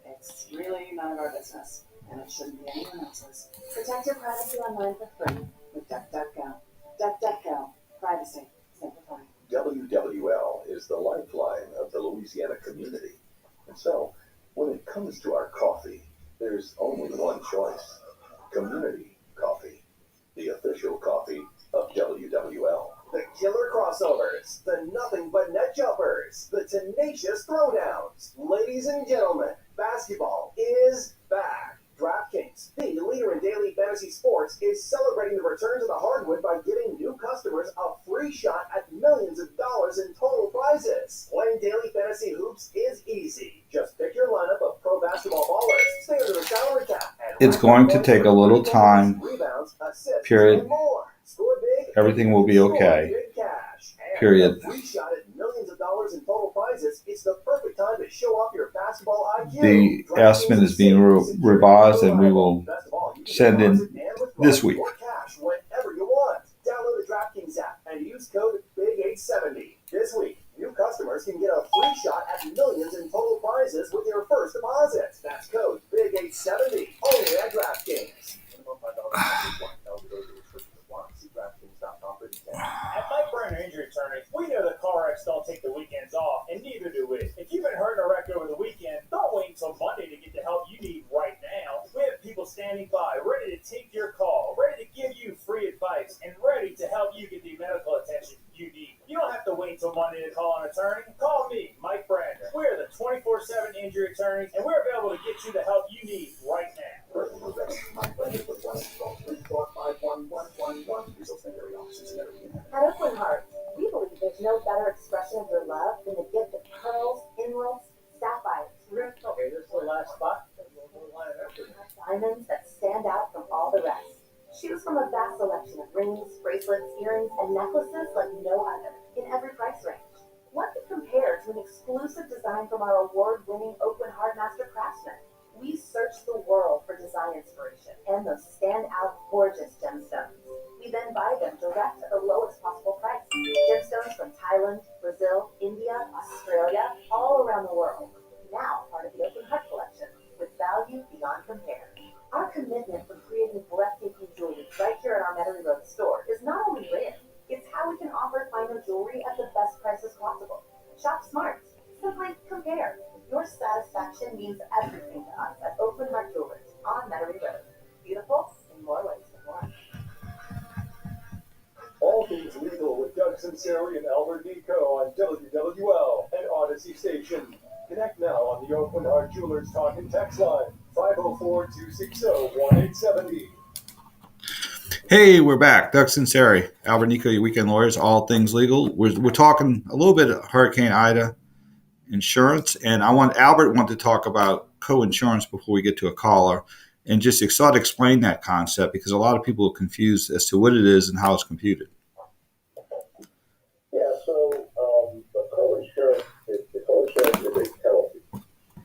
L: It's really none of our business, and it shouldn't be anyone else's. Protect your privacy online for free with DuckDuckGo. DuckDuckGo. Privacy simplified.
F: WWL is the lifeline of the Louisiana community. And so, when it comes to our coffee, there's only one choice. Community coffee. The official coffee of WWL.
E: The killer crossovers, the nothing but net jumpers, the tenacious throwdowns. Ladies and gentlemen, basketball is back. DraftKings, the leader in daily fantasy sports, is celebrating the return to the hardwood by giving new customers a free shot at millions of dollars in total prizes. Playing daily fantasy hoops is easy. Just pick your lineup of pro basketball ballers, stay under the salary cap, and
D: It's going to take a little time.
E: Rebounds, assists,
D: Period.
E: and more. Score big.
D: Everything will be okay.
E: Big cash. And
D: Period.
E: a free shot at millions of dollars in total prizes. It's the perfect time to show off your basketball IQ.
D: The estimate is being revised, and we will send in this week.
E: Or cash whenever you want. Download the DraftKings app and use code BIG870. This week, new customers can get a free shot at millions in total prizes with your first deposit. That's code BIG870. Only at DraftKings.
R: At Mike Brenner Injury Attorney, we know that car wrecks don't take the weekends off, and neither do we. If you've been hurt in a wreck over the weekend, don't wait until Monday to get the help you need right now. We have people standing by, ready to take your call, ready to give you free advice, and ready to help you get the medical attention you need. You don't have to wait until Monday to call an attorney. Call me, Mike Brenner. We're the 24/7 injury attorneys, and we're available to get you the help you need right now.
G: At Oakland Heart, we believe there's no better expression of your love than the gift of pearls, emeralds, sapphires, rubies,
R: Okay, this is the last spot.
G: diamonds that stand out from all the rest. Choose from a vast selection of rings, bracelets, earrings, and necklaces like no other, in every price range. What could compare to an exclusive design from our award-winning Oakland Heart Master Craftsman? We search the world for design inspiration and those stand-out, gorgeous gemstones. We then buy them direct at the lowest possible price. Gemstones from Thailand, Brazil, India, Australia, all around the world. Now part of the Oakland Heart Collection, with value beyond compare. Our commitment for creating breathtaking jewelry right here at our Metairie Road store is not only rare, it's how we can offer finer jewelry at the best prices possible. Shop smart. Simply compare. Your satisfaction means everything to us at Oakland Heart Jewelers on Metairie Road. Beautiful in more ways than one.
C: All things legal with Doug Sunseri and Albert Nicaud on WWL and Odyssey Station. Connect now on the Oakland Heart Jewelers Talk and Text line 504-260-1870.
D: Hey, we're back. Doug Sunseri, Albert Nicaud, your weekend lawyers, all things legal. We're talking a little bit of Hurricane Ida insurance, and Albert wanted to talk about co-insurance before we get to a caller, and just sort of explain that concept because a lot of people are confused as to what it is and how it's computed.
Q: Yeah, so the co-insurance is a penalty,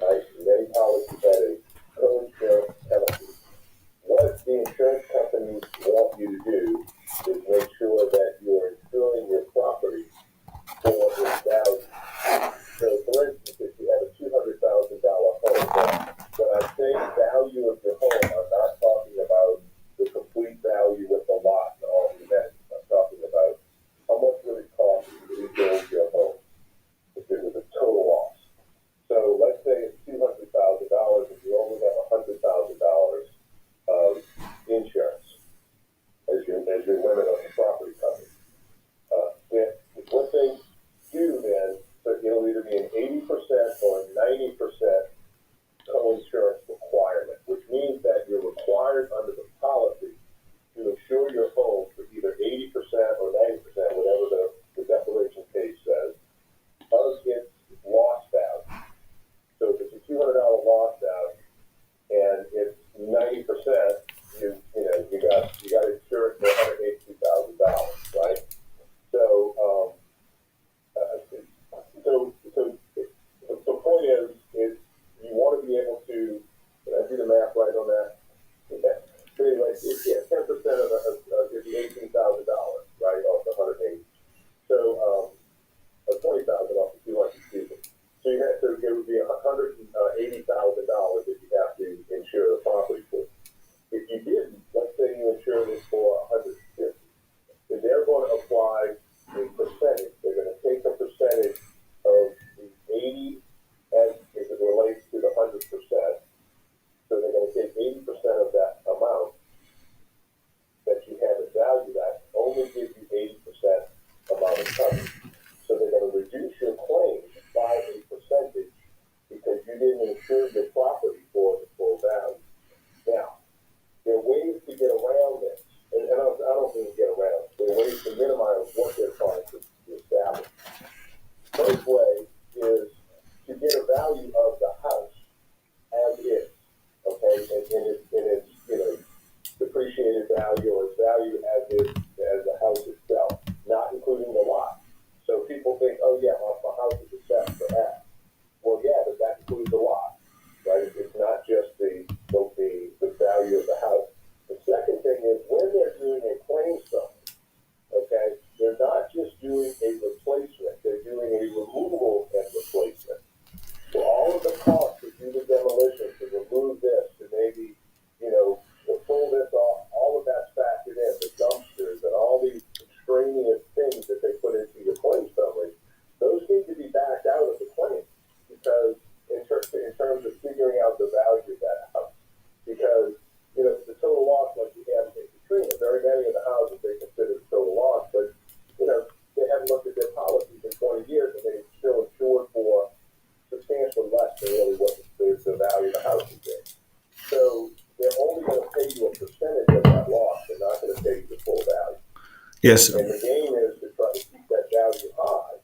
Q: right? Many policies have a co-insurance penalty. What the insurance companies want you to do is make sure that you're insuring your property for its value. So, for instance, if you have a $200,000 home, when I say value of your home, I'm not talking about the complete value with the lot and all the events. I'm talking about how much would it cost to rebuild your home if it was a total loss. So let's say it's $200,000 and you only have $100,000 of insurance as your limit on the property coverage. What they do then, so it'll either be an 80% or a 90% co-insurance requirement, which means that you're required under the policy to insure your home for either 80% or 90%, whatever the declaration page says, of its loss value. So if it's a $200 loss value and it's 90%, you got to insure it for $182,000, right? So the point is you want to be able to, did I do the math right on that? Okay. So anyway, 10% of the $18,000, right, off the 180. So 20,000 off the 200, excuse me. So it would be $180,000 that you have to insure the property for. If you didn't, let's say you insured it for $150, then they're going to apply a percentage. They're going to take a percentage of the 80 as it relates to the 100%. So they're going to take 80% of that amount that you have as value that only give you 80% amount of coverage. So they're going to reduce your claim by a percentage because you didn't insure your property for doing a replacement. They're doing a removable and replacement. So all of the costs to do the demolition, to remove this, to maybe, to pull this off, all of that's factored in, the dumpsters and all these extraneous things that they put into your claim summary, those need to be backed out of the claim because in terms of figuring out the value of that house. Because, the total loss, like we have in Katrina, very many of the houses they consider total loss, but, they haven't looked at their policies in 20 years and they're still insured for substantially less than really what the value of the house is. So they're only going to pay you a percentage of that loss. They're not going to pay you the full value.
D: Yes.
Q: And the game is to try to keep that value high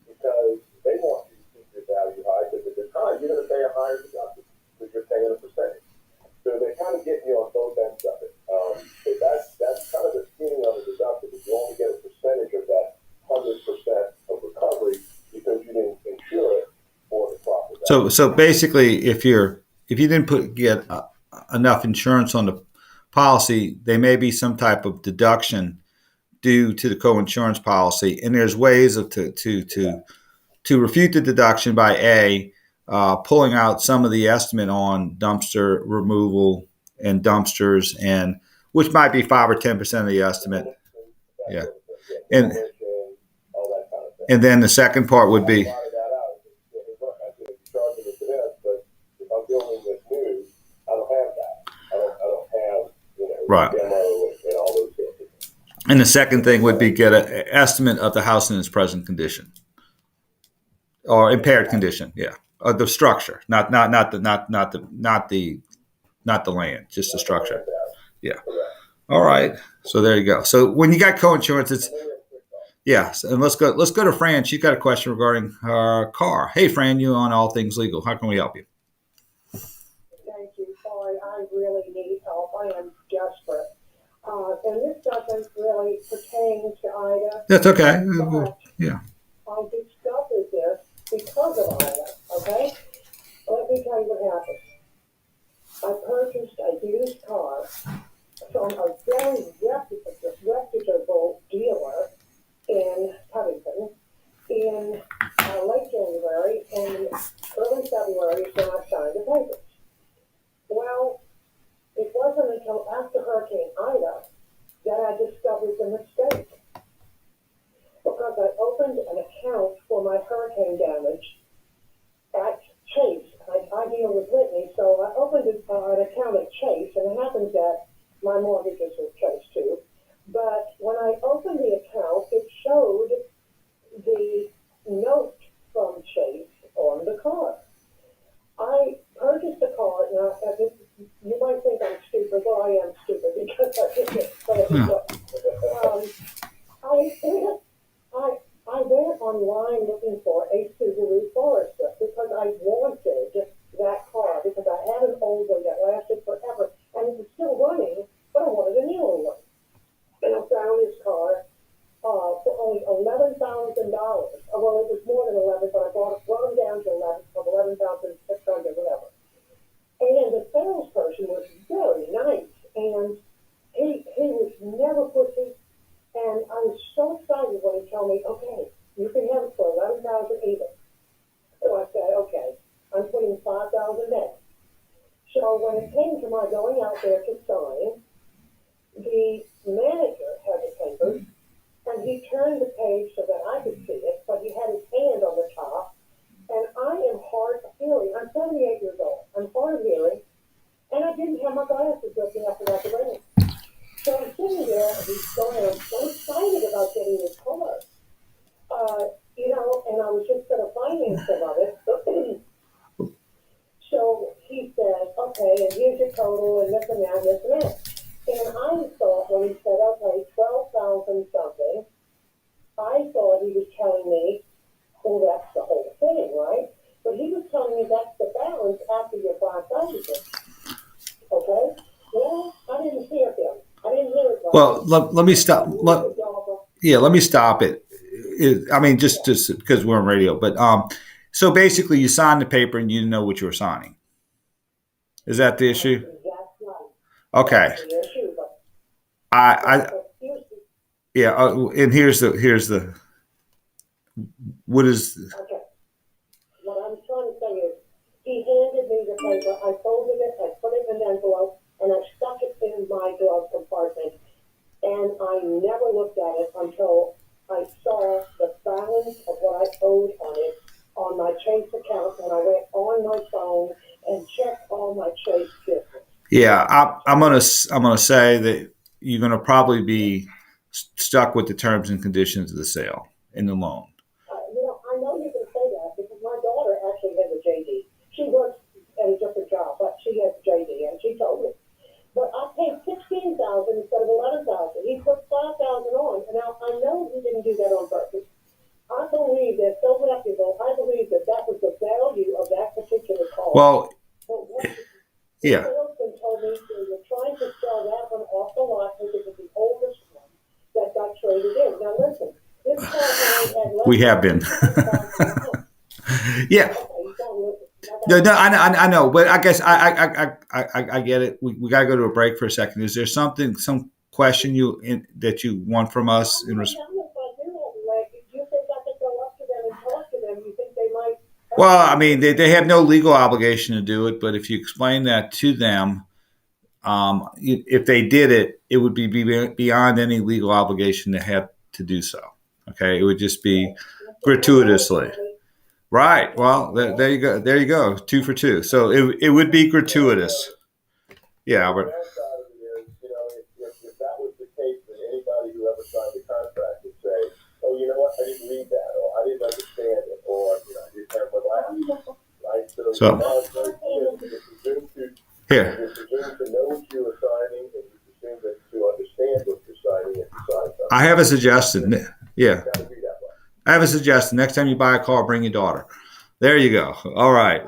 Q: because they want you to keep your value high because at the time you're going to pay a higher deductible because you're paying a percentage. So they're kind of getting you on both ends of it. So that's kind of the skinny on the deductible. You only get a percentage of that 100% of recovery because you didn't insure it for the proper value.
D: So basically, if you didn't get enough insurance on the policy, there may be some type of deduction due to the co-insurance policy, and there's ways to refute the deduction by pulling out some of the estimate on dumpster removal and dumpsters, and which might be 5 or 10% of the estimate. Yeah, and then the second part would be. Right. And the second thing would be get an estimate of the house in its present condition or impaired condition. Yeah, the structure, not the land, just the structure. Yeah. All right. So there you go. So when you got co-insurance, it's and let's go to Fran. She's got a question regarding her car. Hey, Fran, you on All Things Legal? How can we help you?
S: Thank you. Sorry, I really need help. I am desperate. And this doesn't really pertain to Ida.
D: That's okay.
S: Yeah. I discovered this because of Ida, okay? Let me tell you what happened. I purchased a used car from a very reputable dealer in Covington in late January, and early February is when I signed the papers. Well, it wasn't until after Hurricane Ida that I discovered the mistake. Because I opened an account for my hurricane damage at Chase. I deal with Whitney, so I opened an account at Chase, and it happens that my mortgage is with Chase too. But when I opened the account, it showed the note from Chase on the car. I purchased the car. Now, you might think I'm stupid. Well, I am stupid because I did it. I went online looking for a Subaru Forester because I wanted that car because I had an old one that lasted forever and it was still running, but I wanted a newer one. And I found this car for only $11,000. Well, it was more than 11, but I brought them down to 11,600, whatever. And the salesperson was very nice, and he was never pushy. And I was so excited when he told me, okay, you can have it for $11,000 even. So I said, okay, I'm putting $5,000 down. So when it came to my going out there to sign, the manager had the papers, and he turned the page so that I could see it, but he had his hand on the top. And I am hard of hearing. I'm 78 years old. I'm hard of hearing, and I didn't have my glasses with me after that to bring it. So I'm sitting there, and he's going, I'm so excited about getting this car. And I was just going to finance some of it. So he said, okay, and here's your total, and this and that, and this and that. And I thought when he said, okay, 12,000 something, I thought he was telling me, well, that's the whole thing, right? But he was telling me that's the balance after your 5,000. Okay? Well, I didn't hear him. I didn't hear it.
D: Well, let me stop. Let me stop it. I mean, just because we're on radio. But so basically, you signed the paper and you didn't know what you were signing. Is that the issue? Okay. Yeah, and here's the what is
S: Okay. What I'm trying to say is, he handed me the paper, I folded it, I put it in an envelope, and I stuck it in my glove compartment. And I never looked at it until I saw the balance of what I owed on it on my Chase account when I went on my phone and checked all my Chase business.
D: Yeah, I'm gonna say that you're gonna probably be stuck with the terms and conditions of the sale in the loan.
S: I know you can say that because my daughter actually has a JD. She works at a different job, but she has a JD, and she told me. But I paid $16,000 instead of $11,000. He put $5,000 on, and now I know he didn't do that on purpose. I believe that so reputable. I believe that was the value of that particular car.
D: Well,
S: but what
D: yeah.
S: The salesman told me they were trying to sell that one off the lot because it was the oldest one that got traded in. Now listen, this car only had less
D: We have been. Yeah. No, I know, but I guess I get it. We got to go to a break for a second. Is there some question that you want from us? Well, I mean, they have no legal obligation to do it, but if you explain that to them, if they did it, it would be beyond any legal obligation to have to do so. Okay, it would just be gratuitously. Right. Well, there you go. There you go. 2 for 2. So it would be gratuitous. Yeah, Albert.
Q: If that was the case, then anybody who ever signed a contract would say, "Oh, you know what? I didn't read that, or I didn't understand it, or I didn't have my glasses." Right. So you're presumed to know what you are signing, and you're presumed to understand what you're signing if you sign something.
D: I have a suggestion. Yeah. I have a suggestion. Next time you buy a car, bring your daughter. There you go. All right.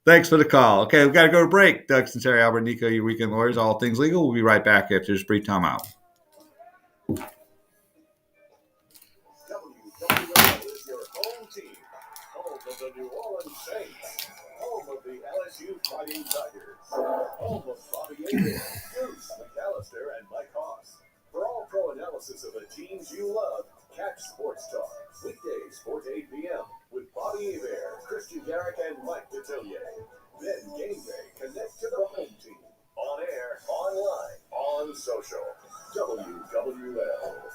D: Thanks for the call. Okay, we've got to go to break. Doug Sunseri, Albert Nicaud, your weekend lawyers, all things legal. We'll be right back after this brief time out.
F: WWL is your home team, home of the New Orleans Saints, home of the LSU Fighting Tigers, home of Bobby Avery, Bruce McAllister, and Mike Haas. For all pro analysis of the teams you love, catch Sports Talk weekdays 4 to 8 p.m. with Bobby Avery, Christian Garrick, and Mike Detillier. Then game day, connect to the home team on air, online, on social. WWL.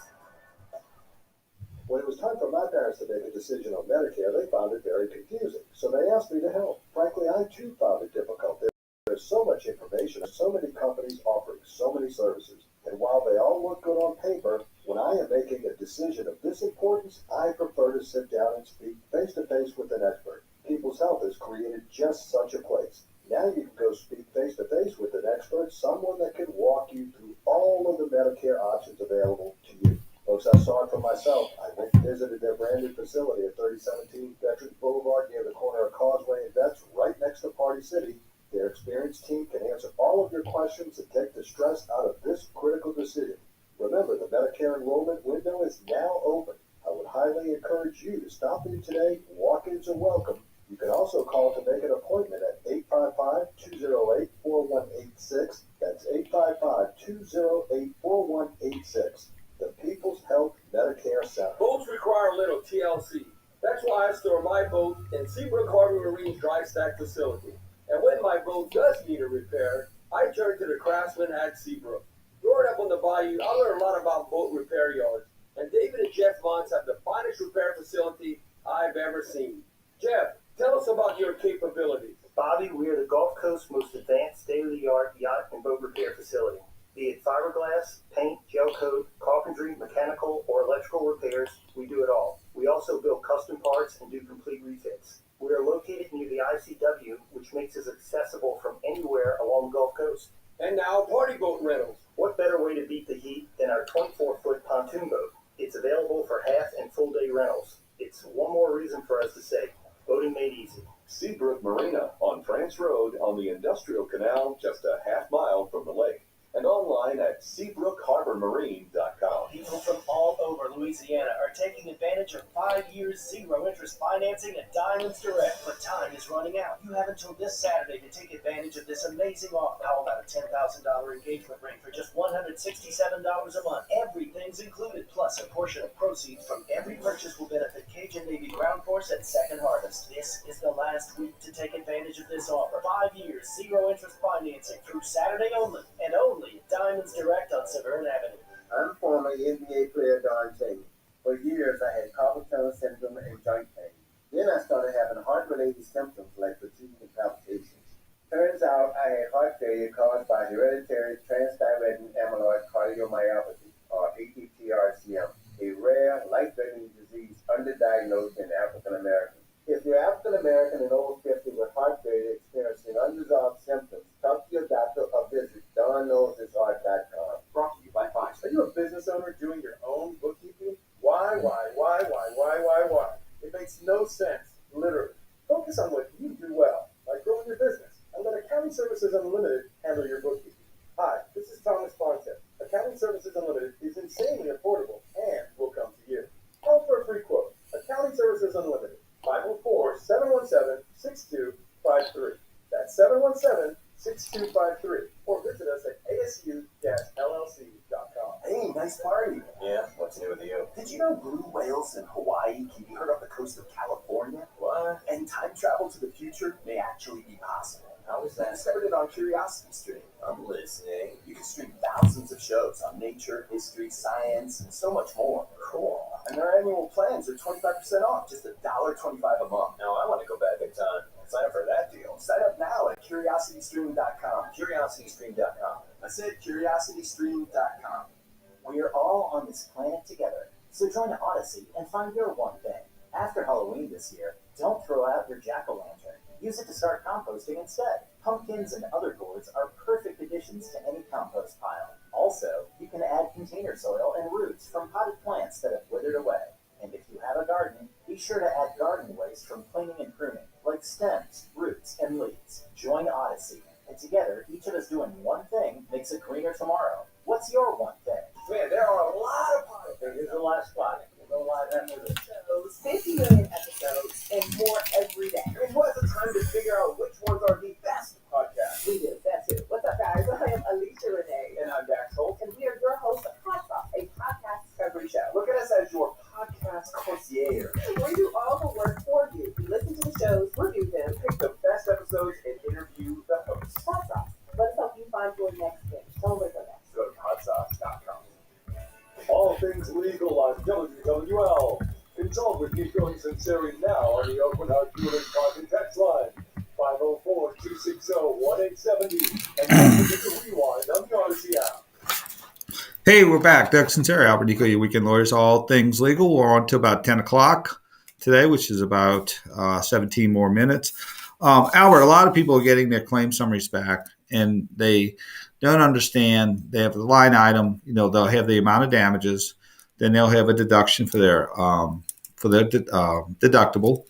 T: When it was time for my parents to make a decision on Medicare, they found it very confusing. So they asked me to help. Frankly, I too found it difficult. There's so much information, so many companies offering so many services. And while they all look good on paper, when I am making a decision of this importance, I prefer to sit down and speak face-to-face with an expert. People's Health has created just such a place. Now you can go speak face-to-face with an expert, someone that can walk you through all of the Medicare options available to you. Folks, I saw it for myself. I went and visited their brand new facility at 3017 Veterans Boulevard near the corner of Causeway and Vets, right next to Party City. Their experienced team can answer all of your questions and take the stress out of this critical decision. Remember, the Medicare enrollment window is now open. I would highly encourage you to stop in today. Walk-ins are welcome. You can also call to make an appointment at 855-208-4186. That's 855-208-4186. The People's Health Medicare Center.
U: Boats require a little TLC. That's why I store my boat in Seabrook Harbor Marine's dry stack facility. And when my boat does need a repair, I turn to the craftsmen at Seabrook. Growing up on the bayou, I learned a lot about boat repair yards, and David and Jeff Vance have the finest repair facility I've ever seen. Jeff, tell us about your capabilities.
V: Bobby, we are the Gulf Coast's most advanced state-of-the-art yacht and boat repair facility. Be it fiberglass, paint, gel coat, carpentry, mechanical, or electrical repairs, we do it all. We also build custom parts and do complete refits. We are located near the ICW, which makes us accessible from anywhere along the Gulf Coast.
U: And now, party boat rentals.
V: What better way to beat the heat than our 24-foot pontoon boat? It's available for half and full day rentals. It's one more reason for us to say, boating made easy.
F: Seabrook Marina on France Road on the Industrial Canal, just a half mile from the lake. And online at SeabrookHarborMarine.com.
V: People from all over Louisiana
I: Louisiana are taking advantage of 5 years zero-interest financing at Diamonds Direct, but time is running out. You have until this Saturday to take advantage of this amazing offer. How about a $10,000 engagement ring for just $167 a month? Everything's included, plus a portion of proceeds from every purchase will benefit Cajun Navy Ground Force at Second Harvest. This is the last week to take advantage of this offer. 5 years zero-interest financing through Saturday only, and only at Diamonds Direct on Severn Avenue.
K: I'm former NBA player Don King. For years, I had carpal tunnel syndrome and joint pain. Then I started having heart-related symptoms like fatigue and palpitations. Turns out I had heart failure caused by hereditary transthyretin amyloid cardiomyopathy, or ATTR-CM, a rare, life-threatening disease underdiagnosed in African Americans. If you're African American and over 50 with heart failure experiencing unresolved symptoms, talk to your doctor or visit DonKnowsHisHeart.com.
J: Brought to you by Pfizer. Are you a business owner doing your own bookkeeping? Why? It makes no sense, literally. Focus on what you do well, like growing your business, and let Accounting Services Unlimited handle your bookkeeping. Hi, this is Thomas Fonte. Accounting Services Unlimited is insanely affordable and will come to you. Call for a free quote. Accounting Services Unlimited, 504-717-6253. That's 717-6253. Or visit us at asu-llc.com.
E: Hey, nice party. Yeah, what's new with you? Did you know blue whales in Hawaii can be heard off the coast of California? What? And time travel to the future may actually be possible. How is that? I discovered it on Curiosity Stream. I'm listening. You can stream thousands of shows on nature, history, science, and so much more. Cool. And their annual plans are 25% off, just $1.25 a month. Now I want to go back in time. Sign up for that deal. Sign up now at curiositystream.com. Curiositystream.com. I said curiositystream.com. We are all on this planet together, so join Odyssey and find your one thing. After Halloween this year, don't throw out your jack-o'-lantern. Use it to start composting instead. Pumpkins and other gourds are perfect additions to any compost pile. Also, you can add container soil and roots from potted plants that have withered away. And if you have a garden, be sure to add garden waste from cleaning and pruning, like stems, roots, and leaves. Join Odyssey, and together, each of us doing one thing makes a greener tomorrow. What's your one thing?
U: Man, there are a lot of podcasts.
K: Here's the last spot. We'll go live after this.
B: 50 million episodes and more every day.
U: I mean, who has the time to figure out which ones are the best podcasts?
B: We do. That's it. What's up, guys? I am Alicia Renee.
U: And I'm Dax Holt.
B: And we are your hosts of Hot Sauce, a podcast discovery show.
U: Look at us as your podcast concierge.
B: We do all the work for you. We listen to the shows, review them,
U: Pick the best episodes and interview the hosts.
B: Hot Sauce. Let's help you find your next thing. Don't wait for that.
U: Go to hotsauce.com.
C: All things legal on WWL. Consult with Nicaud and Sunseri now on the Oakland Heart Jewelers Market text line, 504-260-1870, and don't forget to rewind on the Odyssey app.
D: Hey, we're back. Doug Sunseri, Albert Nicaud, your weekend lawyers, all things legal. We're on to about 10 o'clock today, which is about 17 more minutes. Albert, a lot of people are getting their claim summaries back, and they don't understand. They have a line item. They'll have the amount of damages. Then they'll have a deduction for their deductible,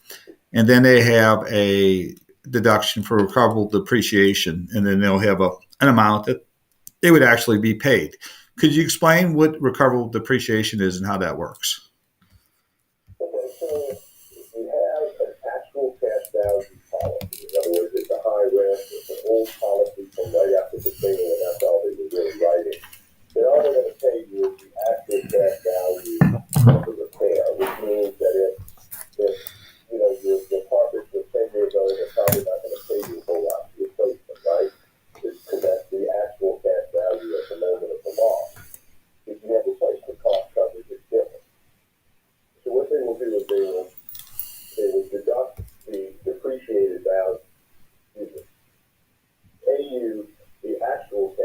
D: and then they have a deduction for recoverable depreciation, and then they'll have an amount that they would actually be paid. Could you explain what recoverable depreciation is and how that works?
H: Okay, so we have an actual cash value policy. In other words, it's a high risk, it's an old policy from right after the sale, and that's all they were really writing. They're all they're going to pay you is the actual cash value of the repair, which means that if your carpet was 10 years old, they're probably not going to pay you a whole lot to replace them, right? Because that's the actual cash value at the moment of the loss. If you have replacement cost coverage, it's different. So what they will do is they will deduct the depreciated value, pay you the actual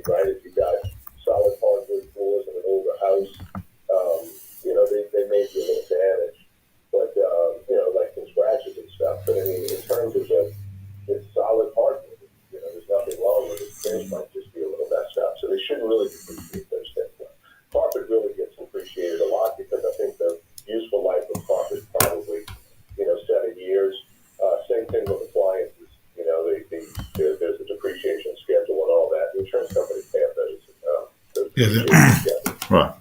Q: right? If you got solid hardwood floors in an older house, they may be a little damaged, but like some scratches and stuff. But I mean, in terms of it's solid hardwood, there's nothing wrong with it. The finish might just be a little messed up, so they shouldn't really depreciate those things. Carpet really gets appreciated a lot because I think the useful life of carpet is probably 7 years. Same thing with appliances. There's a depreciation schedule and all that. The insurance companies have those depreciation schedules.
D: Right.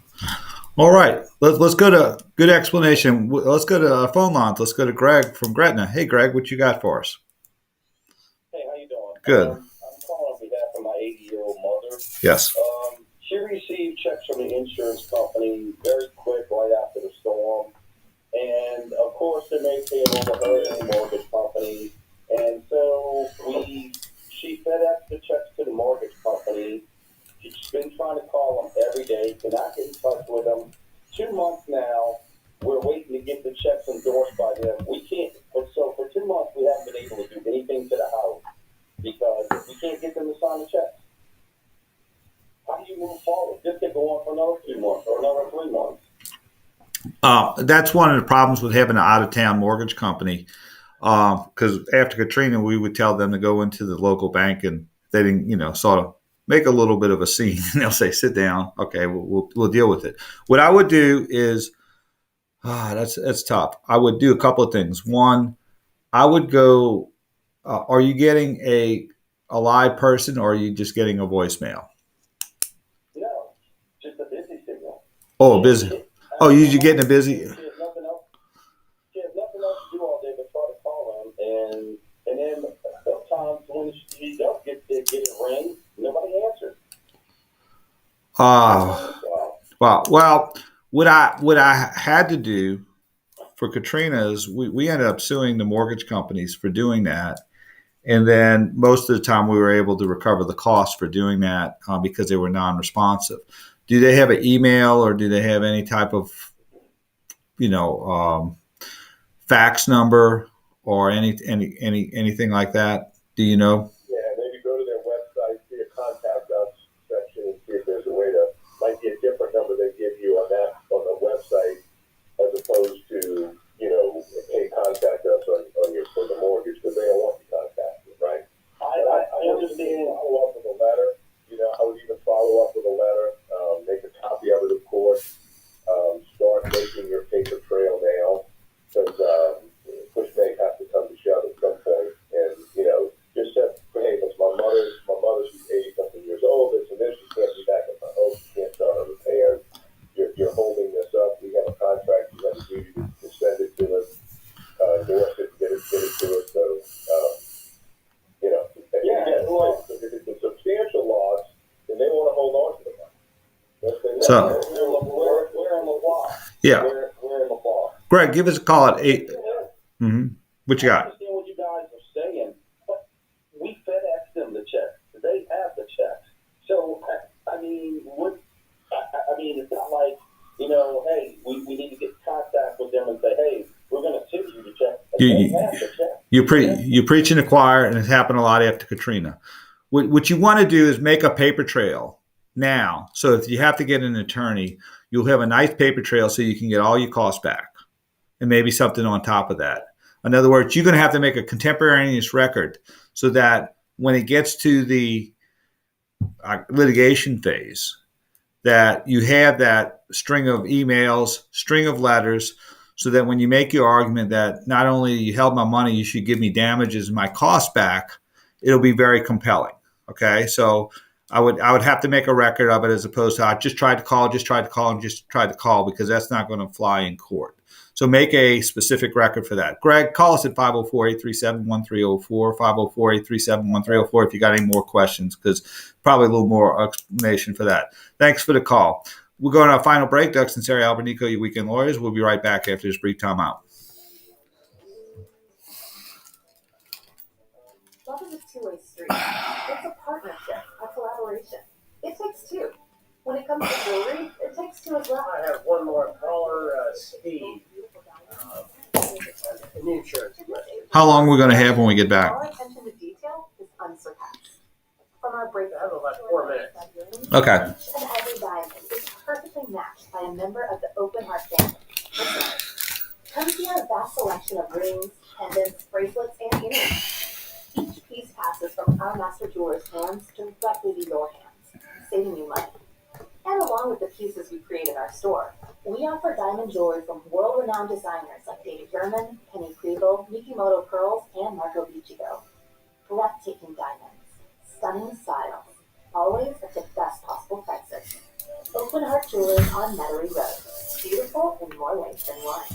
D: All right. Let's go to good explanation. Let's go to phone lines. Let's go to Greg from Gretna. Hey, Greg, what you got for us?
N: Hey, how you doing?
D: Good.
N: I'm calling on behalf of my 80-year-old mother.
D: Yes.
N: She received checks from the insurance company very quick right after the storm. And, of course, they may pay over her and the mortgage company. And so she FedExed the checks to the mortgage company. She's been trying to call them every day, cannot get in touch with them. 2 months now, we're waiting to get the checks endorsed by them. We can't, so for 2 months, we haven't been able to do anything to the house because we can't get them to sign the checks. How do you move forward? This could go on for another 2 months or another 3 months.
D: That's one of the problems with having an out-of-town mortgage company. Because after Katrina, we would tell them to go into the local bank, and they didn't, sort of make a little bit of a scene. And they'll say, "Sit down, okay, we'll deal with it." What I would do is, that's tough. I would do a couple of things. One, I would go. Are you getting a live person, or are you just getting a voicemail?
N: No, just a busy signal.
D: Oh, busy. Oh, you're getting a busy.
N: She has nothing else to do all day but try to call them, and then sometimes when she does get it ring, nobody answers.
D: Well, what I had to do for Katrina is we ended up suing the mortgage companies for doing that, and then most of the time we were able to recover the cost for doing that because they were non-responsive. Do they have an email, or do they have any type of fax number or anything like that? Do you know?
Q: Yeah, maybe go to their website, see a contact us section, and see if there's a way to, might be a different number they give you on the website as opposed to, hey, contact us for the mortgage, because they don't want you contacted, right? I understand. Follow up with a letter. I would even follow up with a letter, make a copy of it, of course. Start making your paper trail now, because push may have to come to shove at some point, and just say, hey, that's my mother, she's 80-something years old, this and this, she can't be back at my home, she can't start her repairs, you're holding this up, we have a contract, you have a duty to send it to us, endorse it, get it to us, so, if it's a substantial loss, then they want to hold on to the money.
D: So,
N: we're in the block.
D: Yeah.
N: We're in the block.
D: Greg, give us a call at 8. Mm-hmm. What you
N: I
D: got?
N: understand what you guys are saying, but we FedEx them the checks. They have the checks. So, it's not like, hey, we need to get contact with them and say, hey, we're going to send you the check. They have the check.
D: You're preaching to the choir, and it's happened a lot after Katrina. What you want to do is make a paper trail now. So if you have to get an attorney, you'll have a nice paper trail so you can get all your costs back, and maybe something on top of that. In other words, you're going to have to make a contemporaneous record so that when it gets to the litigation phase, that you have that string of emails, string of letters, so that when you make your argument that not only you held my money, you should give me damages and my costs back, it'll be very compelling. Okay, so I would have to make a record of it as opposed to I just tried to call, because that's not going to fly in court. So make a specific record for that. Greg, call us at 504-837-1304, 504-837-1304 if you got any more questions, because probably a little more explanation for that. Thanks for the call. We're going to our final break. Doug Sunseri, Albert Nicaud, your weekend lawyers. We'll be right back after this brief time out.
G: Love is a two-way street. It's a partnership, a collaboration. It takes two. When it comes to jewelry, it takes two as well.
I: I have one more caller, Steve. An insurance question.
D: How long are we going to have when we get back?
G: Our attention to detail is unsurpassed. From our breakthrough
I: have about 4 minutes.
D: Okay.
B: Each and every diamond is perfectly matched by a member of the Open Heart family. Come see our vast selection of rings, pendants, bracelets, and earrings. Each piece passes from our master jeweler's hands directly to your hands, saving you money. And along with the pieces we create in our store, we offer diamond jewelry from world-renowned designers like David Yurman, Penny Kriegel, Mikimoto Pearls, and Marco Bichigo. Breathtaking diamonds, stunning styles, always at the best possible prices. Open Heart Jewelers on Metairie Road. Beautiful in more ways than one.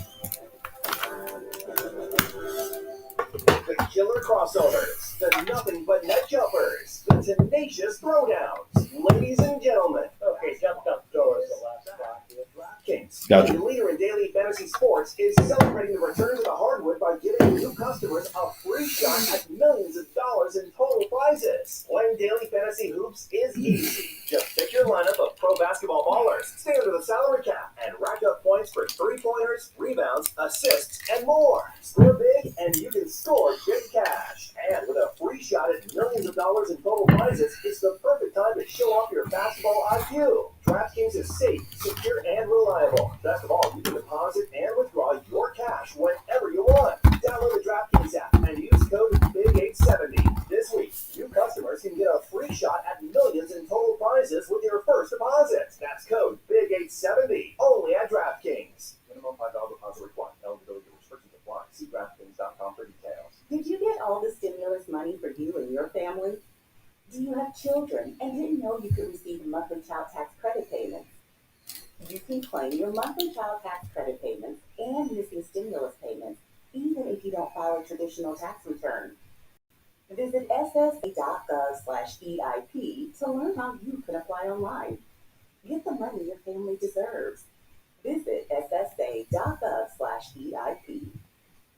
E: The killer crossovers, the nothing but net jumpers, the tenacious throwdowns. Ladies and gentlemen,
I: Okay, jump go is the last spot.
E: DraftKings,
D: Gotcha.
E: the leader in daily fantasy sports, is celebrating the return to the hardwood by giving new customers a free shot at millions of dollars in total prizes. Playing daily fantasy hoops is easy. Just pick your lineup of pro basketball ballers, stay under the salary cap, and rack up points for three-pointers, rebounds, assists, and more. Score big, and you can score big cash. And with a free shot at millions of dollars in total prizes, it's the perfect time to show off your basketball IQ. DraftKings is safe, secure, and reliable. Best of all, you can deposit and withdraw your cash whenever you want. Download the DraftKings app and use code BIG870. This week, new customers can get a free shot at millions in total prizes with your first deposit. That's code BIG870, only at DraftKings. Minimum $5 deposit required. Eligibility restrictions apply. See DraftKings.com for details.
G: Did you get all the stimulus money for you and your family? Do you have children and didn't know you could receive monthly child tax credit payments? You can claim your monthly child tax credit payments and missing stimulus payments, even if you don't file a traditional tax return. Visit ssa.gov/EIP to learn how you can apply online. Get the money your family deserves. Visit ssa.gov/EIP.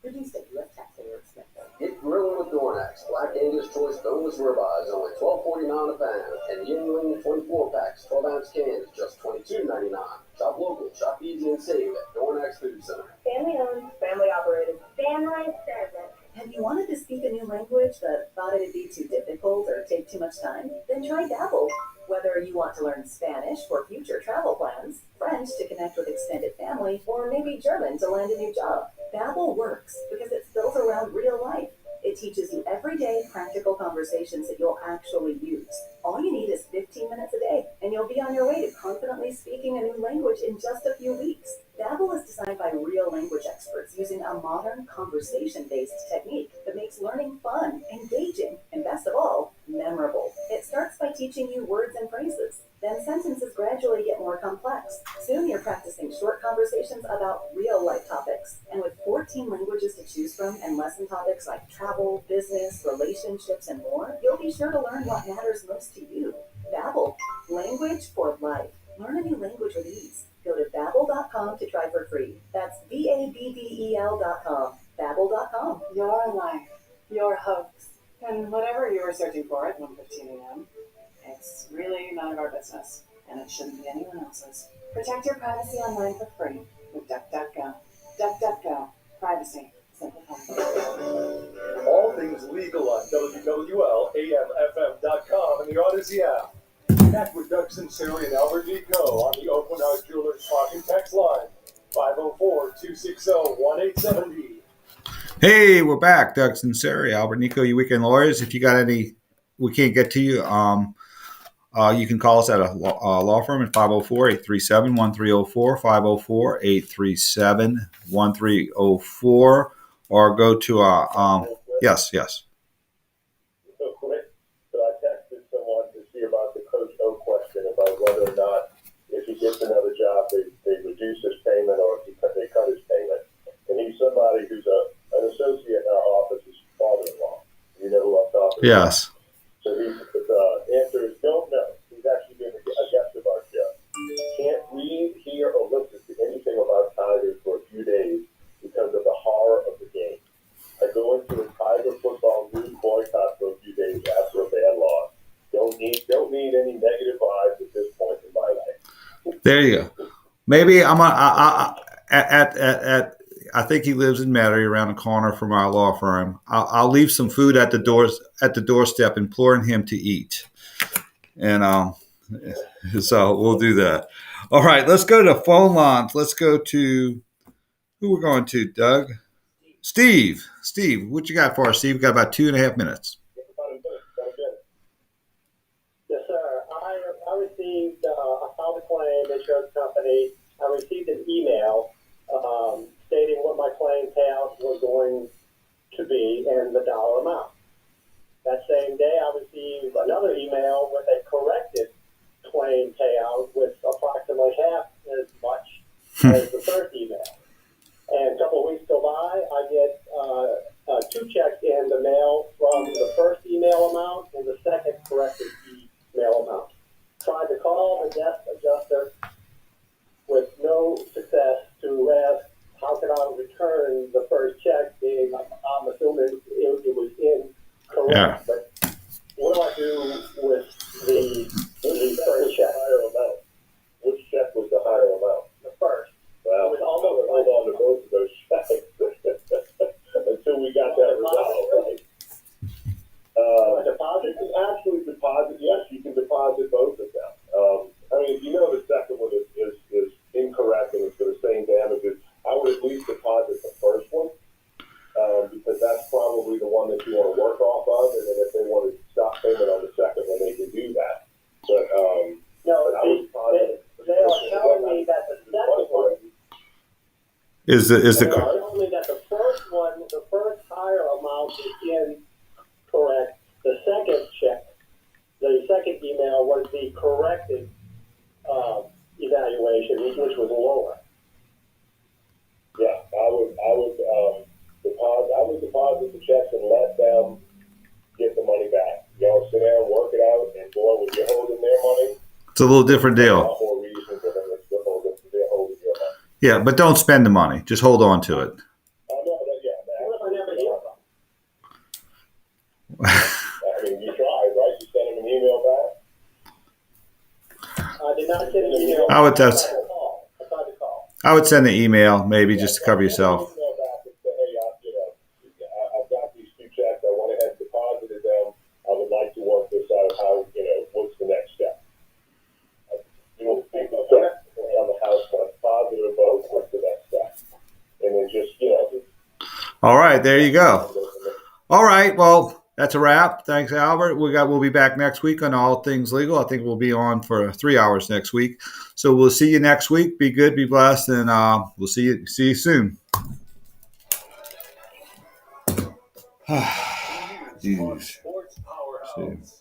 G: Produced at U.S. Taxpayer Expense.
O: Get grilling with Dornax. Black Angus Choice boneless ribeyes only $12.49 a pound, and Yingling 24 packs, 12-ounce cans, just $22.99. Shop local, shop easy and save at Dornax Food Center.
B: Family owned, family operated, family service.
G: Have you wanted to speak a new language but thought it'd be too difficult or take too much time? Then try Dabble. Whether you want to learn Spanish for future travel plans, French to connect with extended family, or maybe German to land a new job, Dabble works because it's built around real life. It teaches you everyday practical conversations that you'll actually use. All you need is 15 minutes a day, and you'll be on your way to confidently speaking a new language in just a few weeks. Dabble is designed by real language experts using a modern conversation-based technique that makes learning fun, engaging, and best of all, memorable. It starts by teaching you words and phrases. Then sentences gradually get more complex. Soon you're practicing short conversations about real-life topics. And with 14 languages to choose from and lesson topics like travel, business, relationships, and more, you'll be sure to learn what matters most to you. Babbel, language for life. Learn a new language with ease. Go to Babbel.com to try for free. That's Babbel.com. Babbel.com.
L: Your life, your hopes, and whatever you were searching for at 1:15 a.m. It's really none of our business, and it shouldn't be anyone else's. Protect your privacy online for free with DuckDuckGo. DuckDuckGo. Privacy simplified.
C: All things legal on WWL-AMFM.com and the Odyssey app. Connect with Doug Sunseri and Albert Nicaud on the Open Heart Jewelers Talk and Text line, 504-260-1870.
D: Hey, we're back. Doug Sunseri, Albert Nicaud, you weekend lawyers. If you got any, we can't get to you. You can call us at a law firm at 504-837-1304, 504-837-1304, or go to yes.
Q: So quick, so I texted someone to see about the Coach O question about whether or not if he gets another job, they reduce his payment or if they cut his payment. And he's somebody who's an associate in our office, his father-in-law. You know who I'm talking about?
D: Yes.
Q: So the answer is don't know. He's actually been a guest of our show. Can't read, hear, or listen to anything about Tigers for a few days because of the horror of the game. I go into a Tiger football news boycott for a few days after a bad loss. Don't need any negative vibes at this point in my life.
D: There you go. Maybe I think he lives in Metairie, around the corner from our law firm. I'll leave some food at the doorstep, imploring him to eat. And so we'll do that. All right, let's go to phone lines. Let's go to who we're going to, Doug? Steve. Steve, what you got for us, Steve? We've got about 2.5 minutes.
A: Yes, sir. I received I filed a claim, insurance company. I received an email stating what my claim payout was going to be and the dollar amount. That same day, I received another email with a corrected claim payout with approximately half as much as the first email. And a couple of weeks go by, I get 2 checks in the mail from the first email amount and the second corrected email amount. Tried to call the desk adjuster with no success to ask how can I return the first check, being I'm assuming it was incorrect.
D: Yeah.
A: But what do I do with the first check?
Q: Higher amount. Which check was the higher amount?
A: The first.
Q: Well,
A: It was almost
Q: hold on to both of those checks until we got that resolved, right?
A: Deposit?
Q: You can actually deposit, yes, you can deposit both of them. I mean, if you know the second one is incorrect and it's for the same damages, I would at least deposit the first one, because that's probably the one that you want to work off of, and then if they want to stop payment on the second one, they can do that. But,
A: no, they are telling me that the second one
D: Is the
A: they are telling me that the first higher amount is incorrect. The second check, the second email was the corrected evaluation, which was lower.
Q: yeah, I would deposit the checks and let them get the money back. Y'all sit there and work it out, and boy, when you're holding their money,
D: it's a little different
Q: a
D: deal.
Q: lot more reason for them to hold it. They're holding your money.
D: Yeah, but don't spend the money. Just hold on to it.
A: What if I never hear from
Q: I mean, you tried, right? You sent them an email back?
A: I did not send an email.
D: I would
A: I tried to call.
D: I would send an email maybe just to cover yourself.
Q: Email back and say, hey, I've got these 2 checks. I went ahead and deposited them. I would like to work this out. How, what's the next step? You will think of that on the house, positive vote, what's the next step? And then just,
D: All right, there you go. All right, well, that's a wrap. Thanks, Albert. We'll be back next week on All Things Legal. I think we'll be on for 3 hours next week. So we'll see you next week. Be good, be blessed, and we'll see you soon.
C: Sports Powerhouse.